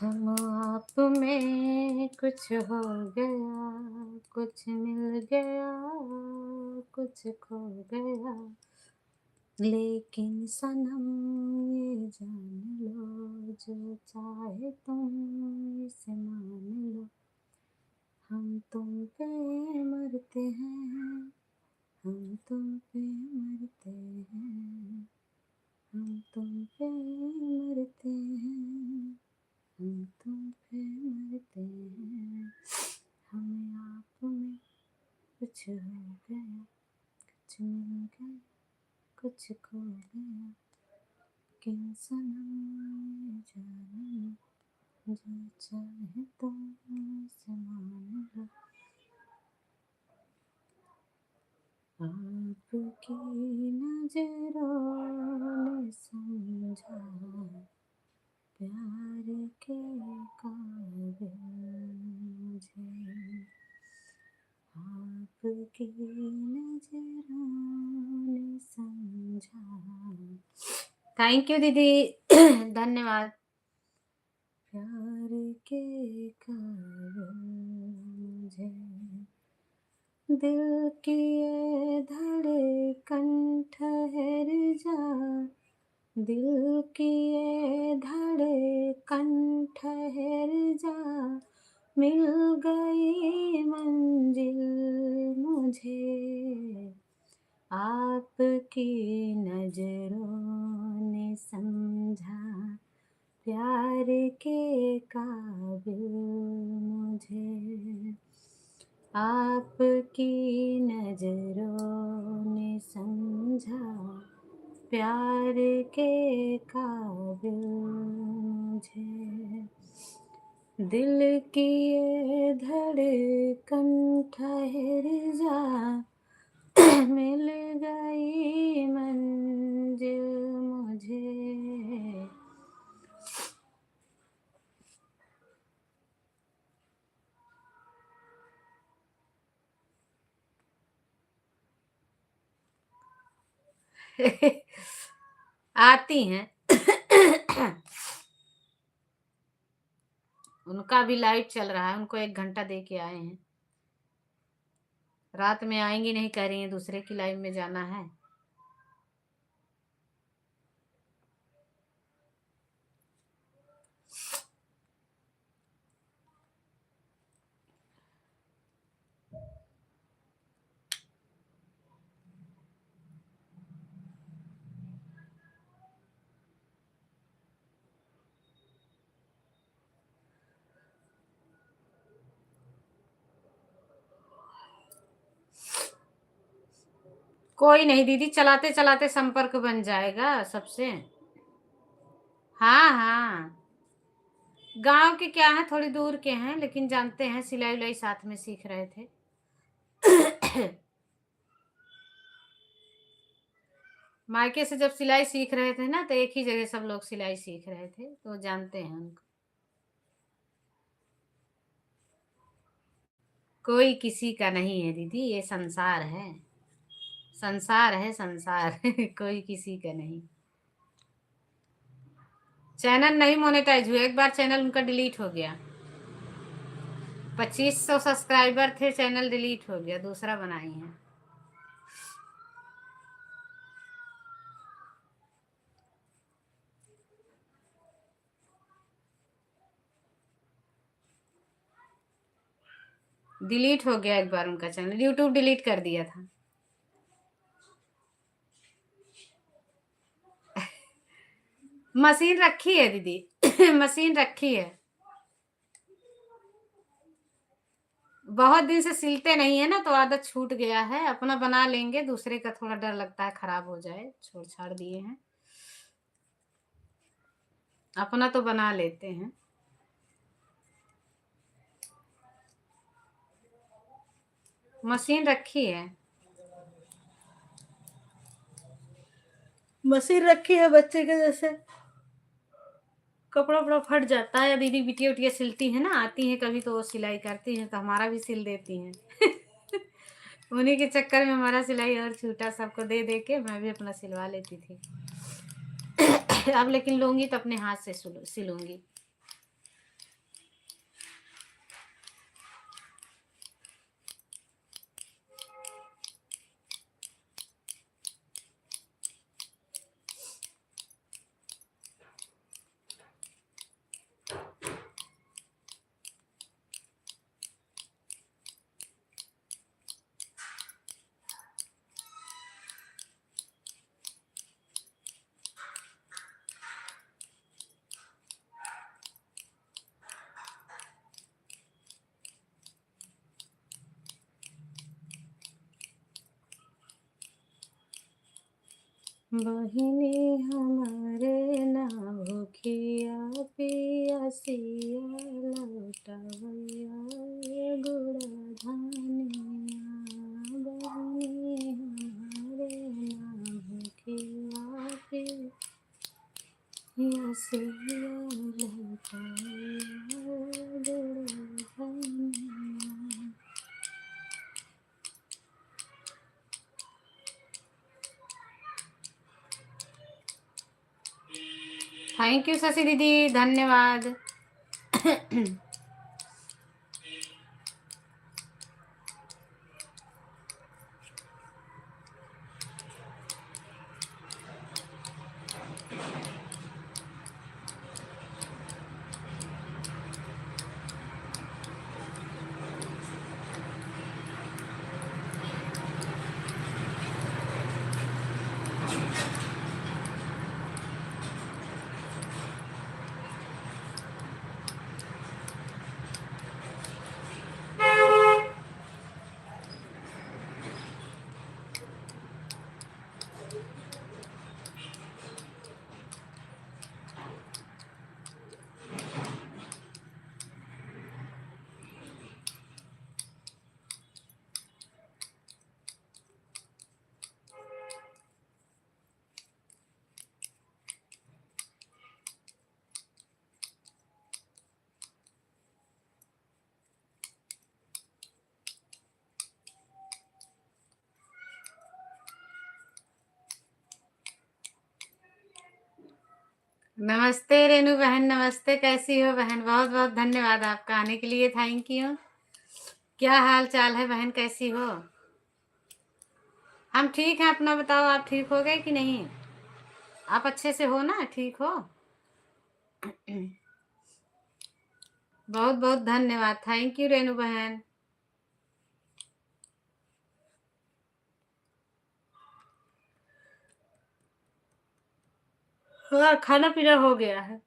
हम आप में कुछ हो गया, कुछ मिल गया, कुछ खो गया, लेकिन सनम ये जान लो, जो चाहे तुम इसे मान लो, हम तुम पे मरते हैं, हम तुम पे मरते हैं, हम तुम पे मरते हैं, हम तुम पे मरते हैं, हमें आप में कुछ हो गया, कुछ मिल गया, कुछ खो गया, लेकिन सनम जाने लो, जो चाहे तुम से मान लो, आपकी नजरों ने समझा प्यार के काबिल मुझे, आपकी नजरों ने समझा। थैंक यू दीदी धन्यवाद। प्यार के काबिल मुझे, दिल की ये धड़कन ठहर जा, दिल की ये धड़कन ठहर जा, मिल गई मंजिल मुझे, आपकी नजरों ने समझा प्यार के काबिल मुझे, आपकी नजरों ने समझा प्यार के काबिल मुझे, दिल की ये धड़कन ठहर जा, मिल गई मंजिल मुझे। आती हैं उनका भी लाइट चल रहा है, उनको 1 घंटा दे के आए हैं, रात में आएंगी नहीं कह रही हैं, दूसरे की लाइव में जाना है। कोई नहीं दीदी, चलाते चलाते संपर्क बन जाएगा सबसे। हाँ हाँ, गांव के क्या है, थोड़ी दूर के हैं, लेकिन जानते हैं, सिलाई उलाई साथ में सीख रहे थे। मायके से जब सिलाई सीख रहे थे ना, तो एक ही जगह सब लोग सिलाई सीख रहे थे, तो जानते हैं उनको। कोई किसी का नहीं है दीदी, ये संसार है, संसार है संसार। कोई किसी का नहीं। चैनल नहीं मोनेटाइज हुआ, एक बार चैनल उनका डिलीट हो गया, 2500 सब्सक्राइबर थे, चैनल डिलीट हो गया, दूसरा बनाई है। डिलीट हो गया एक बार उनका चैनल, यूट्यूब डिलीट कर दिया था। मशीन रखी है दीदी। मशीन रखी है, बहुत दिन से सिलते नहीं है ना, तो आदत छूट गया है, अपना बना लेंगे, दूसरे का थोड़ा डर लगता है खराब हो जाए, छोड़ छाड़ दिए हैं, अपना तो बना लेते हैं। मशीन रखी है, मशीन रखी है, बच्चे के जैसे कपड़ा वपड़ा फट जाता है, दीदी बिटिया उटिया सिलती है ना, आती है कभी तो वो सिलाई करती है, तो हमारा भी सिल देती हैं। उन्हीं के चक्कर में हमारा सिलाई और छूटा, सबको दे दे के मैं भी अपना सिलवा लेती थी। अब लेकिन लूंगी तो अपने हाथ से सिलूंगी। बहिनी हमारे ना भूखिया पियसिया लौटवैया ये गुड़ धनिया। बहिनी हमारे ना भूखिया पियसिया लौटवैया गुड़ धनिया। थैंक यू शशि दीदी, धन्यवाद। नमस्ते रेनू बहन, नमस्ते, कैसी हो बहन? बहुत बहुत धन्यवाद आपका आने के लिए, थैंक यू। क्या हाल चाल है बहन, कैसी हो? हम ठीक हैं, अपना बताओ, आप ठीक हो गए कि नहीं? आप अच्छे से हो ना, ठीक हो? बहुत बहुत धन्यवाद, थैंक यू रेनू बहन। हाँ, खाना पीना हो गया है।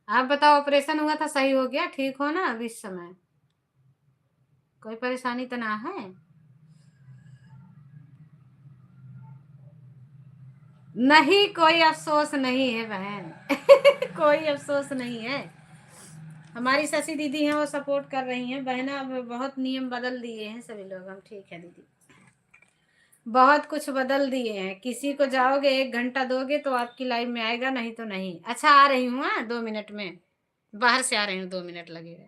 आप बताओ, ऑपरेशन हुआ था, सही हो गया, ठीक हो ना अभी इस समय? कोई परेशानी तो ना है? नहीं, कोई अफसोस नहीं है बहन। कोई अफसोस नहीं है। हमारी शशि दीदी हैं, वो सपोर्ट कर रही हैं बहना। अब बहुत नियम बदल दिए हैं सभी लोग, हम ठीक है दीदी। बहुत कुछ बदल दिए हैं, किसी को जाओगे 1 घंटा दोगे तो आपकी लाइफ में आएगा, नहीं तो नहीं। अच्छा, आ रही हूँ, हाँ 2 मिनट में बाहर से आ रही हूँ, 2 मिनट लगेगा।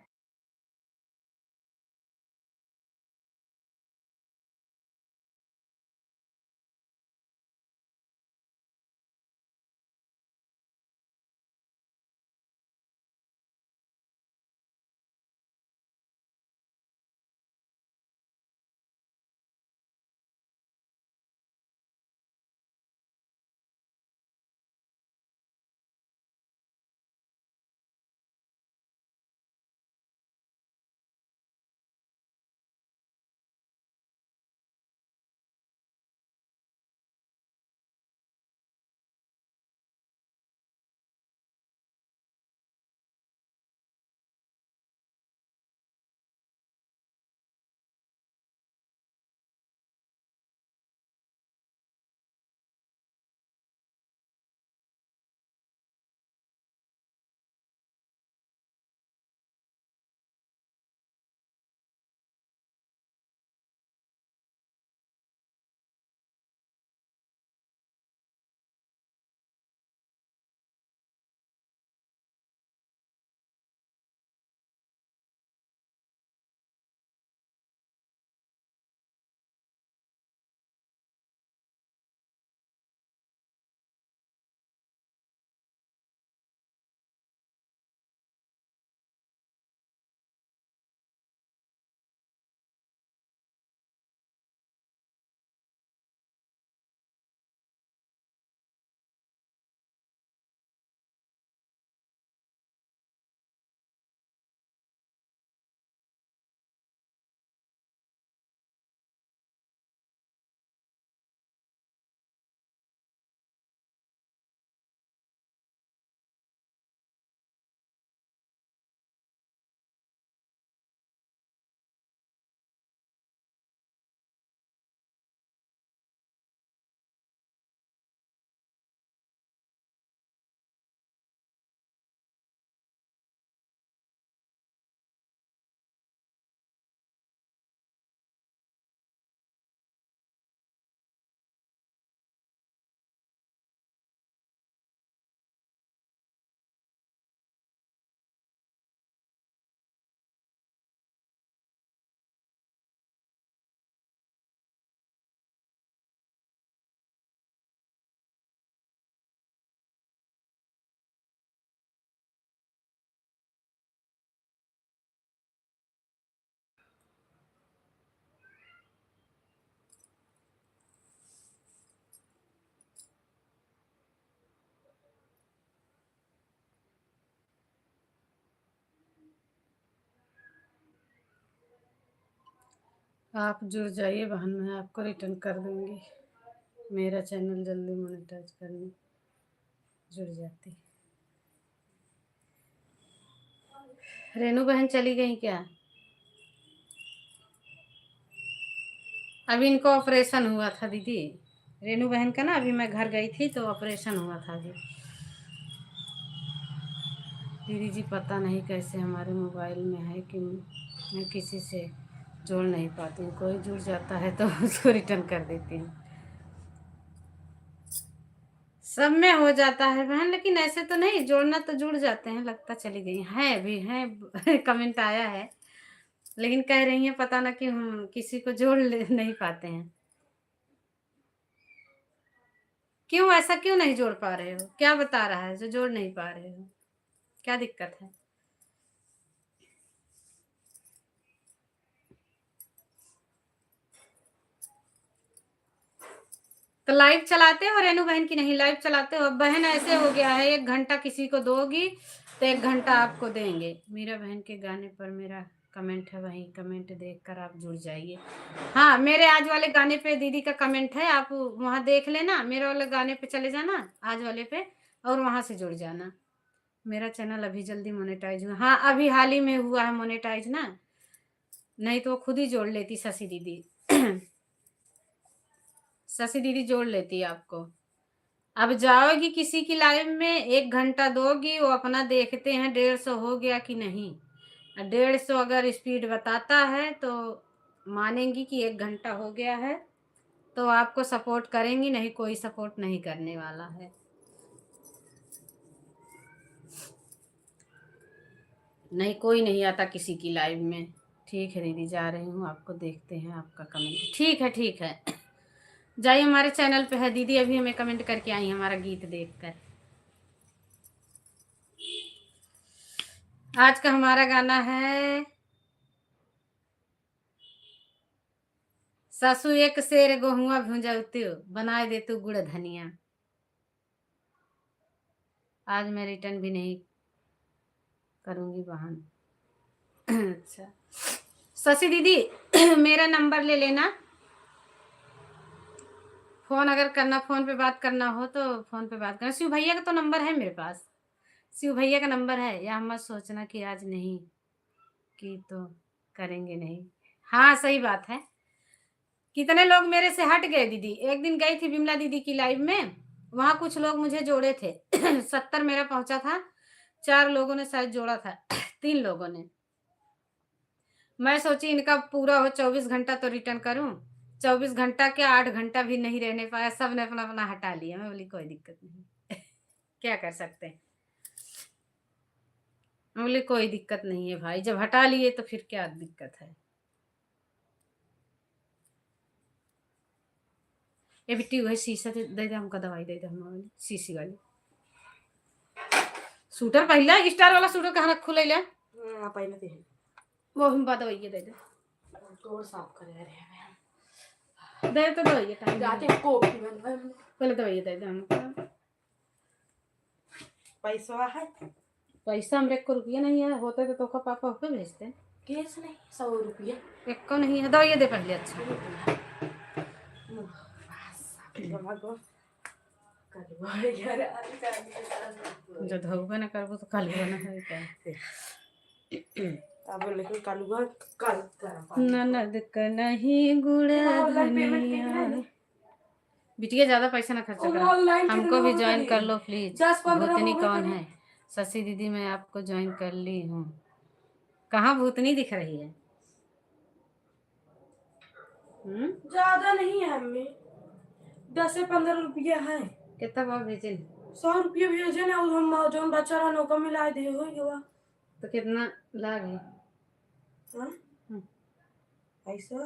आप जुड़ जाइए बहन, मैं आपको रिटर्न कर दूंगी। मेरा चैनल जल्दी मोनेटाइज करने जुड़ जाती। रेनू बहन चली गई क्या? अभी इनको ऑपरेशन हुआ था दीदी, रेनू बहन का ना। अभी मैं घर गई थी तो ऑपरेशन हुआ था अभी। दीदी जी पता नहीं कैसे हमारे मोबाइल में है कि मैं किसी से जोड़ नहीं पाती हूँ। कोई जुड़ जाता है तो उसको रिटर्न कर देती हूँ। सब में हो जाता है बहन, लेकिन ऐसे तो नहीं, जोड़ना तो जुड़ जाते हैं। लगता चली गई है अभी है कमेंट आया है, लेकिन कह रही हैं पता ना कि हम किसी को जोड़ नहीं पाते हैं। क्यों ऐसा क्यों नहीं जोड़ पा रहे हो? क्या बता रहा है जो जोड़ नहीं पा रहे हो? क्या दिक्कत है? तो लाइव चलाते हो रेनू बहन की? नहीं लाइव चलाते हो? अब बहन ऐसे हो गया है, 1 घंटा किसी को दोगी तो 1 घंटा आपको देंगे। मीरा बहन के गाने पर मेरा कमेंट है, वही कमेंट देखकर आप जुड़ जाइए। हाँ, मेरे आज वाले गाने पे दीदी का कमेंट है, आप वहां देख लेना। मेरे वाले गाने पे चले जाना, आज वाले पे, और वहां से जुड़ जाना। मेरा चैनल अभी जल्दी मोनेटाइज हुआ। हाँ, अभी हाल ही में हुआ है मोनेटाइज ना, नहीं तो खुद ही जोड़ लेती शशि दीदी शशि दीदी जोड़ लेती आपको। अब जाओगी किसी की लाइव में, 1 घंटा दोगी, वो अपना देखते हैं 150 हो गया कि नहीं। 150 अगर स्पीड बताता है तो मानेंगी कि 1 घंटा हो गया है, तो आपको सपोर्ट करेंगी, नहीं कोई सपोर्ट नहीं करने वाला है। नहीं कोई नहीं आता किसी की लाइव में। ठीक है दीदी, जा रही हूँ, आपको देखते हैं आपका कमेंट। ठीक है ठीक है, जाइए, हमारे चैनल पे है दीदी, अभी हमें कमेंट करके आई हमारा गीत देखकर। आज का हमारा गाना है सासू एक शेर गोहुआ भुंजौती बनाए दे तू गुड़ धनिया। आज मैं रिटर्न भी नहीं करूंगी बहन। अच्छा शशि दीदी मेरा नंबर ले लेना, फोन अगर करना, फोन पे बात करना हो तो फोन पे बात करना। शिव भैया का तो नंबर है मेरे पास, शिव भैया का नंबर है। या मत सोचना कि आज नहीं की तो करेंगे नहीं। हाँ सही बात है। कितने लोग मेरे से हट गए दीदी। एक दिन गई थी विमला दीदी की लाइव में, वहां कुछ लोग मुझे जोड़े थे 70 मेरा पहुंचा था, 4 लोगों ने शायद जोड़ा था 3 लोगों ने। मैं सोची इनका पूरा हो 24 घंटा तो रिटर्न करूं। 24 घंटा क्या, 8 घंटा भी नहीं रहने पाया, सब ने अपना अपना हटा लिया। मैं बोली कोई दिक्कत नहीं क्या कर सकते हैं। मैं बोली कोई दिक्कत नहीं है भाई, जब हटा लिए तो फिर क्या दिक्कत है। ये बिट्टी वही शीशा दे दे हमका, दवाई दे दे हम शीशी वाली। सूटर पहला स्टार वाला सूटर कहाँ रखू ले पहले थे वो हम बाद दवाई दे दे तोड़ साफ करे रहे दे तो दवाई टाइम जाके कॉफी बनवा पहले दवाई दे दे हमको। पैसा है, पैसा हमरे को रुपया नहीं है, होते तो का पापा होके भेजते। केस नहीं 100 रुपया एक को नहीं है, दवाई दे पहले। अच्छा जो धोबे ना करबो तो कल बना है क्या। अब लेकिन कालुआ कल ननद का नहीं गुड़ धनिया। बिटिया ज्यादा पैसा ना खर्चा करो, हमको भी ज्वाइन कर लो प्लीज। भूतनी कौन है? शशि दीदी मैं आपको ज्वाइन कर ली हूँ। कहाँ भूतनी दिख रही है? ज्यादा नहीं है हमें, 10 से 15 रुपया है। कितना बार भेजे? 100 रुपया भेजे ना, हम जो बच्चा रहा नौका मिला दे हो गया। तो कितना लागे? हाँ ऐसा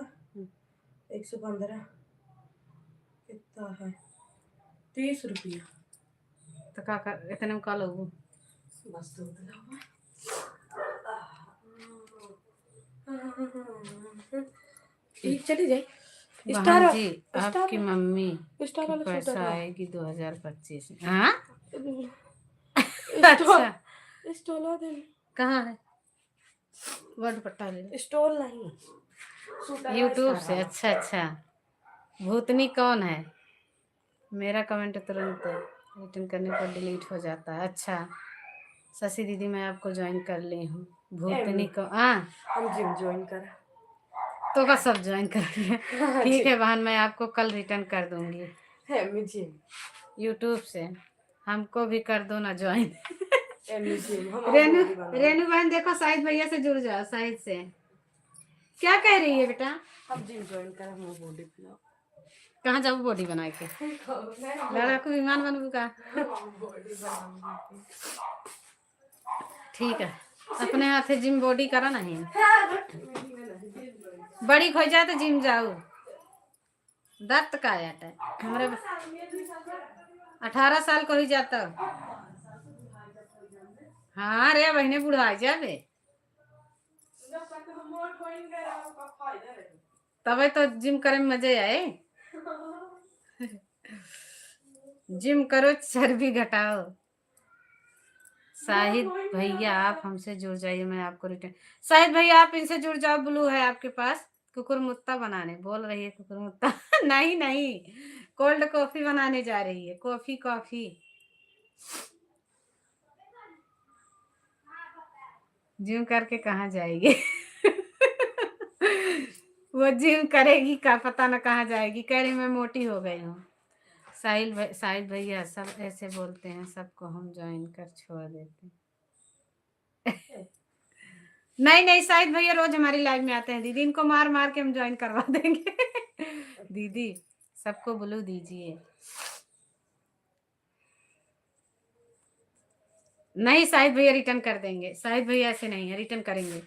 115 कितना है, 30 रुपया। तो का इतने में का लोगो बस ठीक चली जाए। बहन जी आपकी मम्मी स्टार की वाला पैसा सूटर आएगी 2025 में। हाँ स्टॉल अच्छा स्टॉल दे कहाँ है? वर्ड पट्टा ले। स्टॉल नहीं शूटर यूट्यूब से। अच्छा अच्छा, भूतनी कौन है? मेरा कमेंट तुरंत रिटर्न करने पर डिलीट हो जाता है। अच्छा शशि दीदी, मैं आपको ज्वाइन कर ली हूँ। भूतनी को हम जिम ज्वाइन करा तो का सब ज्वाइन कर लिया। ठीक है बहन, मैं आपको कल रिटर्न कर दूंगी जिम यूट्यूब से। हमको भी कर दो ना ज्वाइन। जिम रेनू रेनू बहन देखो, शाहिद भैया से जुड़ जाओ। शाहिद से क्या कह रही है बेटा? हम जिम ज्वाइन करा, हम बॉडी बनाओ। कहाँ जाओ बॉडी बना के? लड़ाकू विमान बनबू का? ठीक है, अपने हाथे जिम बॉडी करा नहीं। बड़ी खो जाए तो जिम जाओ। दर्द का आया है हमारे 18 साल को ही जाता। हाँ रे बहने बुढ़ा जाबे, तबे तो जिम करे में मजे आए। जिम करो, चर्बी घटाओ। शाहिद भैया आप हमसे जुड़ जाइए, मैं आपको रिटर्न। शाहिद भैया आप इनसे जुड़ जाओ, ब्लू है आपके पास। कुकुरमुत्ता बनाने बोल रही है कुकुरमुत्ता। नहीं नहीं, कोल्ड कॉफी बनाने जा रही है। कॉफी कॉफी जिम करके कहाँ जाएगी? वो जिम करेगी का पता ना कहाँ जाएगी। कह रही मैं मोटी हो गई हूँ। साहिल भैया सब ऐसे बोलते हैं, सबको हम ज्वाइन कर छोड़ देते हैं। नहीं नहीं, शाहिद भैया रोज हमारी लाइव में आते हैं दीदी, इनको मार मार के हम ज्वाइन करवा देंगे। दीदी सबको ब्लू दीजिए। नहीं शाहिद भैया रिटर्न कर देंगे। शाहिद भैया ऐसे नहीं है, रिटर्न करेंगे।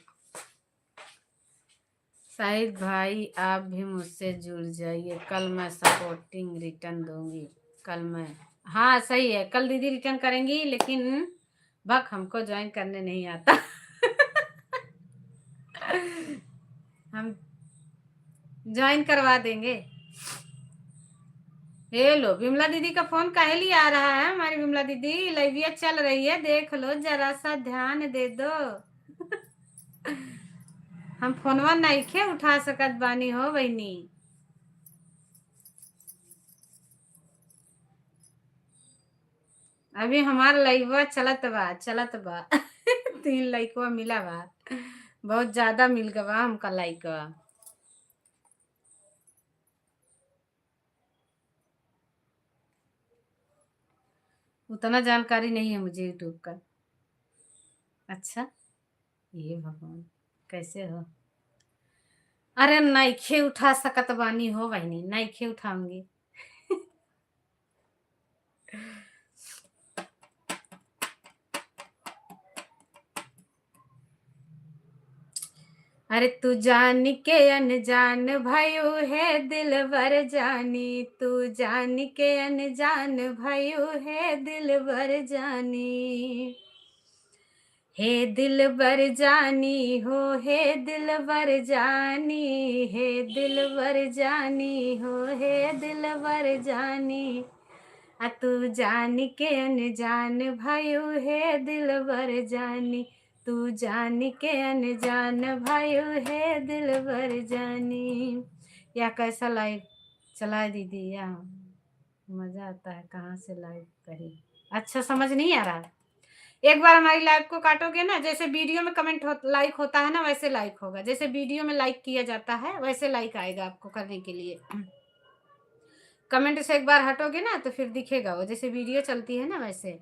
शाहिद भाई आप भी मुझसे जुड़ जाइए, कल मैं सपोर्टिंग रिटर्न दूंगी। कल मैं, हाँ सही है, कल दीदी रिटर्न करेंगी, लेकिन बक हमको ज्वाइन करने नहीं आता। हम ज्वाइन करवा देंगे। हे लो, विमला दीदी का फोन काहे लिए आ रहा है? हमारी विमला दीदी लाइविया चल रही है, देख लो, जरा सा ध्यान दे दो। हम फोनवा नहीं खे उठा सकत बानी हो बहनी। अभी हमार लाइवा चलत बा चलत बा। 3 लाइकवा मिला बा, बहुत ज्यादा मिल गवा हमका लाइकवा। उतना जानकारी नहीं है मुझे यूट्यूब का। अच्छा ये भगवान, कैसे हो? अरे नईखे उठा सकत बानी हो बहनी, नईखे उठाऊंगी। अरे तू जान के अनजान भयो है दिल भर जानी, तू जान के अनजान भयो है दिल भर जानी। हे दिल बर जानी हो, हे दिल बर जानी, हे दिल बर जानी हो, हे दिल बर जानी। आ तू जान के अनजान भयो है दिल बर जानी, तू जान के अनजान भयो है दिल बर जानी। या कैसा लाइव चला दीदी? या मजा आता है, कहाँ से लाइव करी? अच्छा समझ नहीं आ रहा। एक बार हमारी लाइव को काटोगे ना, जैसे वीडियो में कमेंट लाइक होता है ना, वैसे लाइक होगा। जैसे वीडियो में लाइक किया जाता है वैसे लाइक आएगा आपको करने के लिए। कमेंट से एक बार हटोगे ना तो फिर दिखेगा वो, जैसे वीडियो चलती है ना वैसे।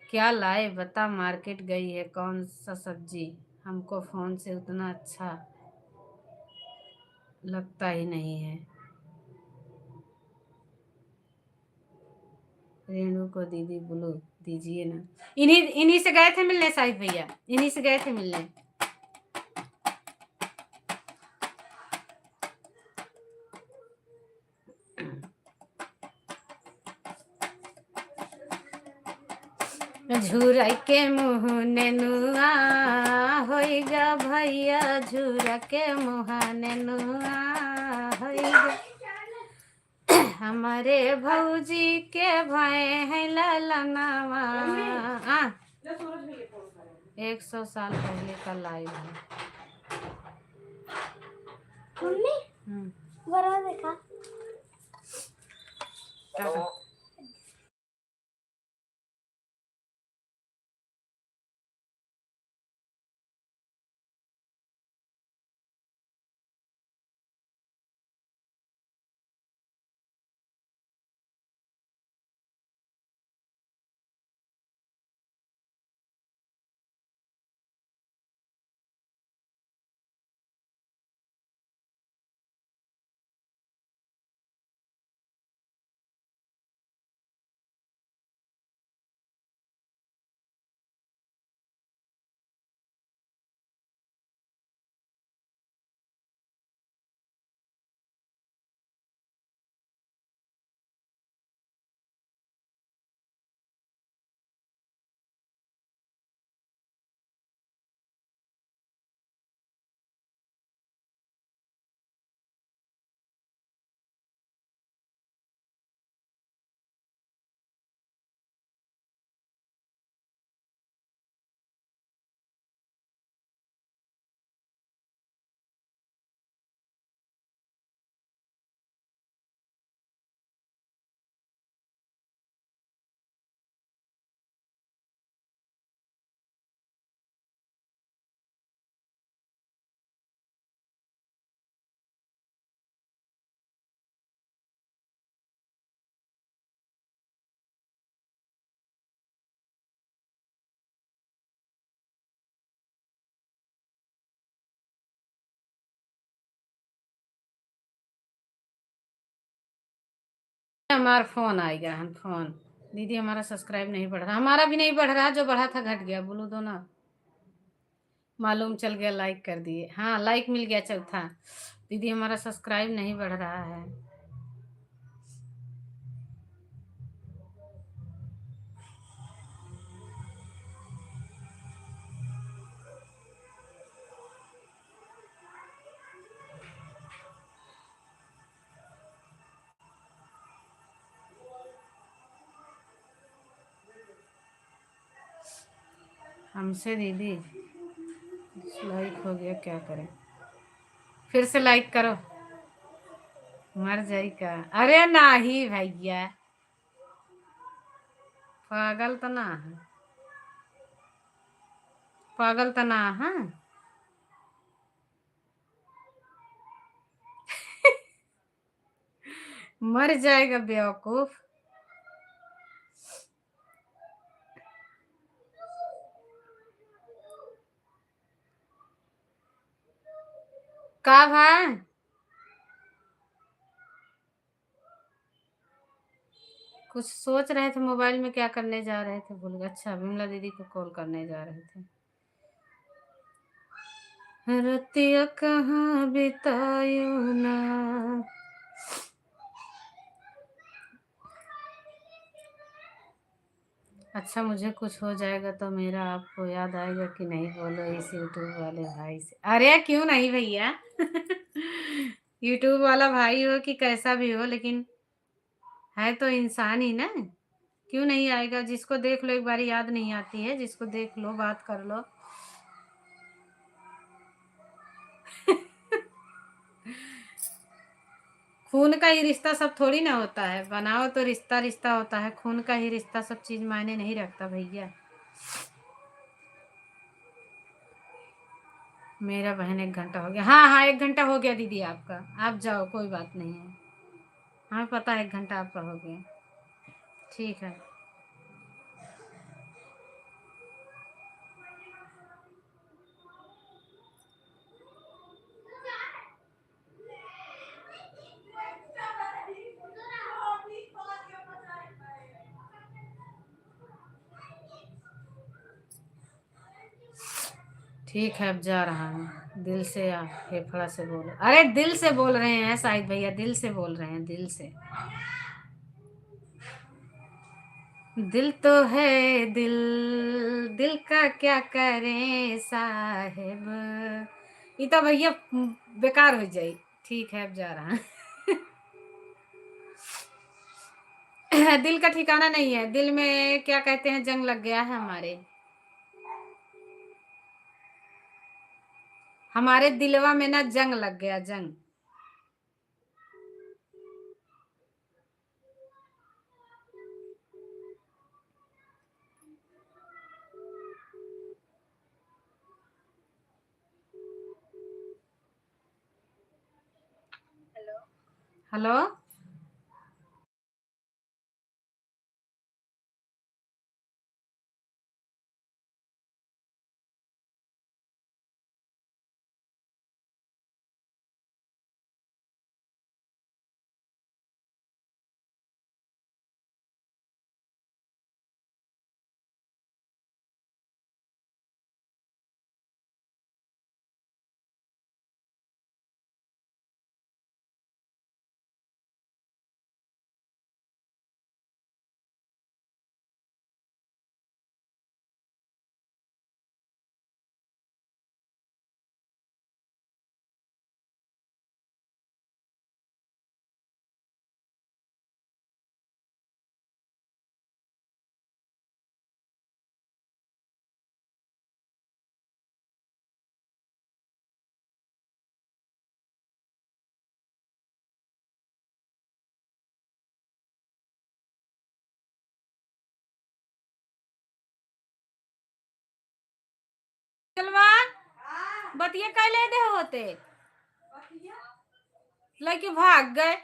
क्या लाए बता, मार्केट गई है कौन सा सब्जी? हमको फोन से उतना अच्छा लगता ही नहीं है। रेणु को दीदी ब्लू दीजिए ना। इन्हीं से गए थे मिलने शाहिद भैया, इन्हीं से गए थे मिलने। झूरा के मुँह नेनुआ होइगा भैया, झूरा के मुँह नेनुआ होइगा। हमारे भौजी के भय है ललनावा। 100 साल पहले का लाइव है। मम्मी बड़ा देखा टाटा। हमारा फोन आएगा, हम फोन। दीदी हमारा सब्सक्राइब नहीं बढ़ रहा, हमारा भी नहीं बढ़ रहा, जो बढ़ा था घट गया। बोलो दो ना, मालूम चल गया, लाइक कर दिए। हाँ लाइक मिल गया चौथा। दीदी हमारा सब्सक्राइब नहीं बढ़ रहा है। हमसे दीदी लाइक हो गया, क्या करें? फिर से लाइक करो, मर जाई का। अरे नहीं भैया, पागल तो ना है, पागल तो ना है। मर जाएगा बेवकूफ। का भाई कुछ सोच रहे थे मोबाइल में, क्या करने जा रहे थे भूल गए। अच्छा विमला दीदी को कॉल करने जा रहे थे। रतिया कहाँ बितायो ना। अच्छा मुझे कुछ हो जाएगा तो मेरा आपको याद आएगा कि नहीं, बोलो इस यूट्यूब वाले भाई से। अरे क्यों नहीं भैया। यूट्यूब वाला भाई हो कि कैसा भी हो, लेकिन है तो इंसान ही ना। क्यों नहीं आएगा? जिसको देख लो एक बार याद नहीं आती है, जिसको देख लो बात कर लो। खून का ही रिश्ता सब थोड़ी ना होता है, बनाओ तो रिश्ता रिश्ता होता है, खून का ही रिश्ता सब चीज मायने नहीं रखता भैया। मेरा बहन 1 घंटा हो गया। हाँ हाँ 1 घंटा हो गया दीदी आपका, आप जाओ कोई बात नहीं है। हमें पता है 1 घंटा आपका हो गया। ठीक है। ठीक है अब जा रहा हूँ। दिल से या फेफड़ा से बोलो। अरे दिल से बोल रहे हैं शाहिद भैया, दिल से बोल रहे हैं, दिल से। दिल तो है दिल, दिल का क्या करें साहेब। ये तो भैया बेकार हो जाए। ठीक है अब जा रहा है। दिल का ठिकाना नहीं है, दिल में क्या कहते हैं, जंग लग गया है हमारे। हमारे दिलवा में ना जंग लग गया, जंग। हेलो। चलवा बतिया कैले दे होते लड़के भाग गए।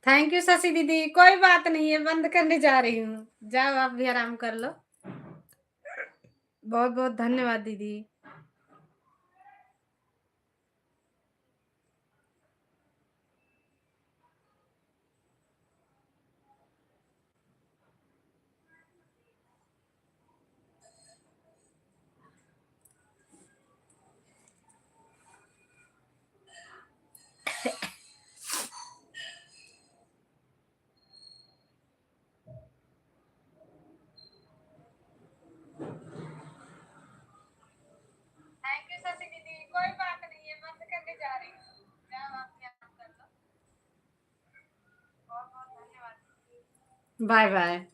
थैंक यू शशि दीदी, कोई बात नहीं है, बंद करने जा रही हूँ। जाओ आप भी आराम कर लो। बहुत बहुत धन्यवाद दीदी। थैंक यू शशि दीदी, कोई बात नहीं है, बंद करने जा रही हूँ। जाओ आप भी आराम कर लो। बहुत बहुत धन्यवाद। Bye bye.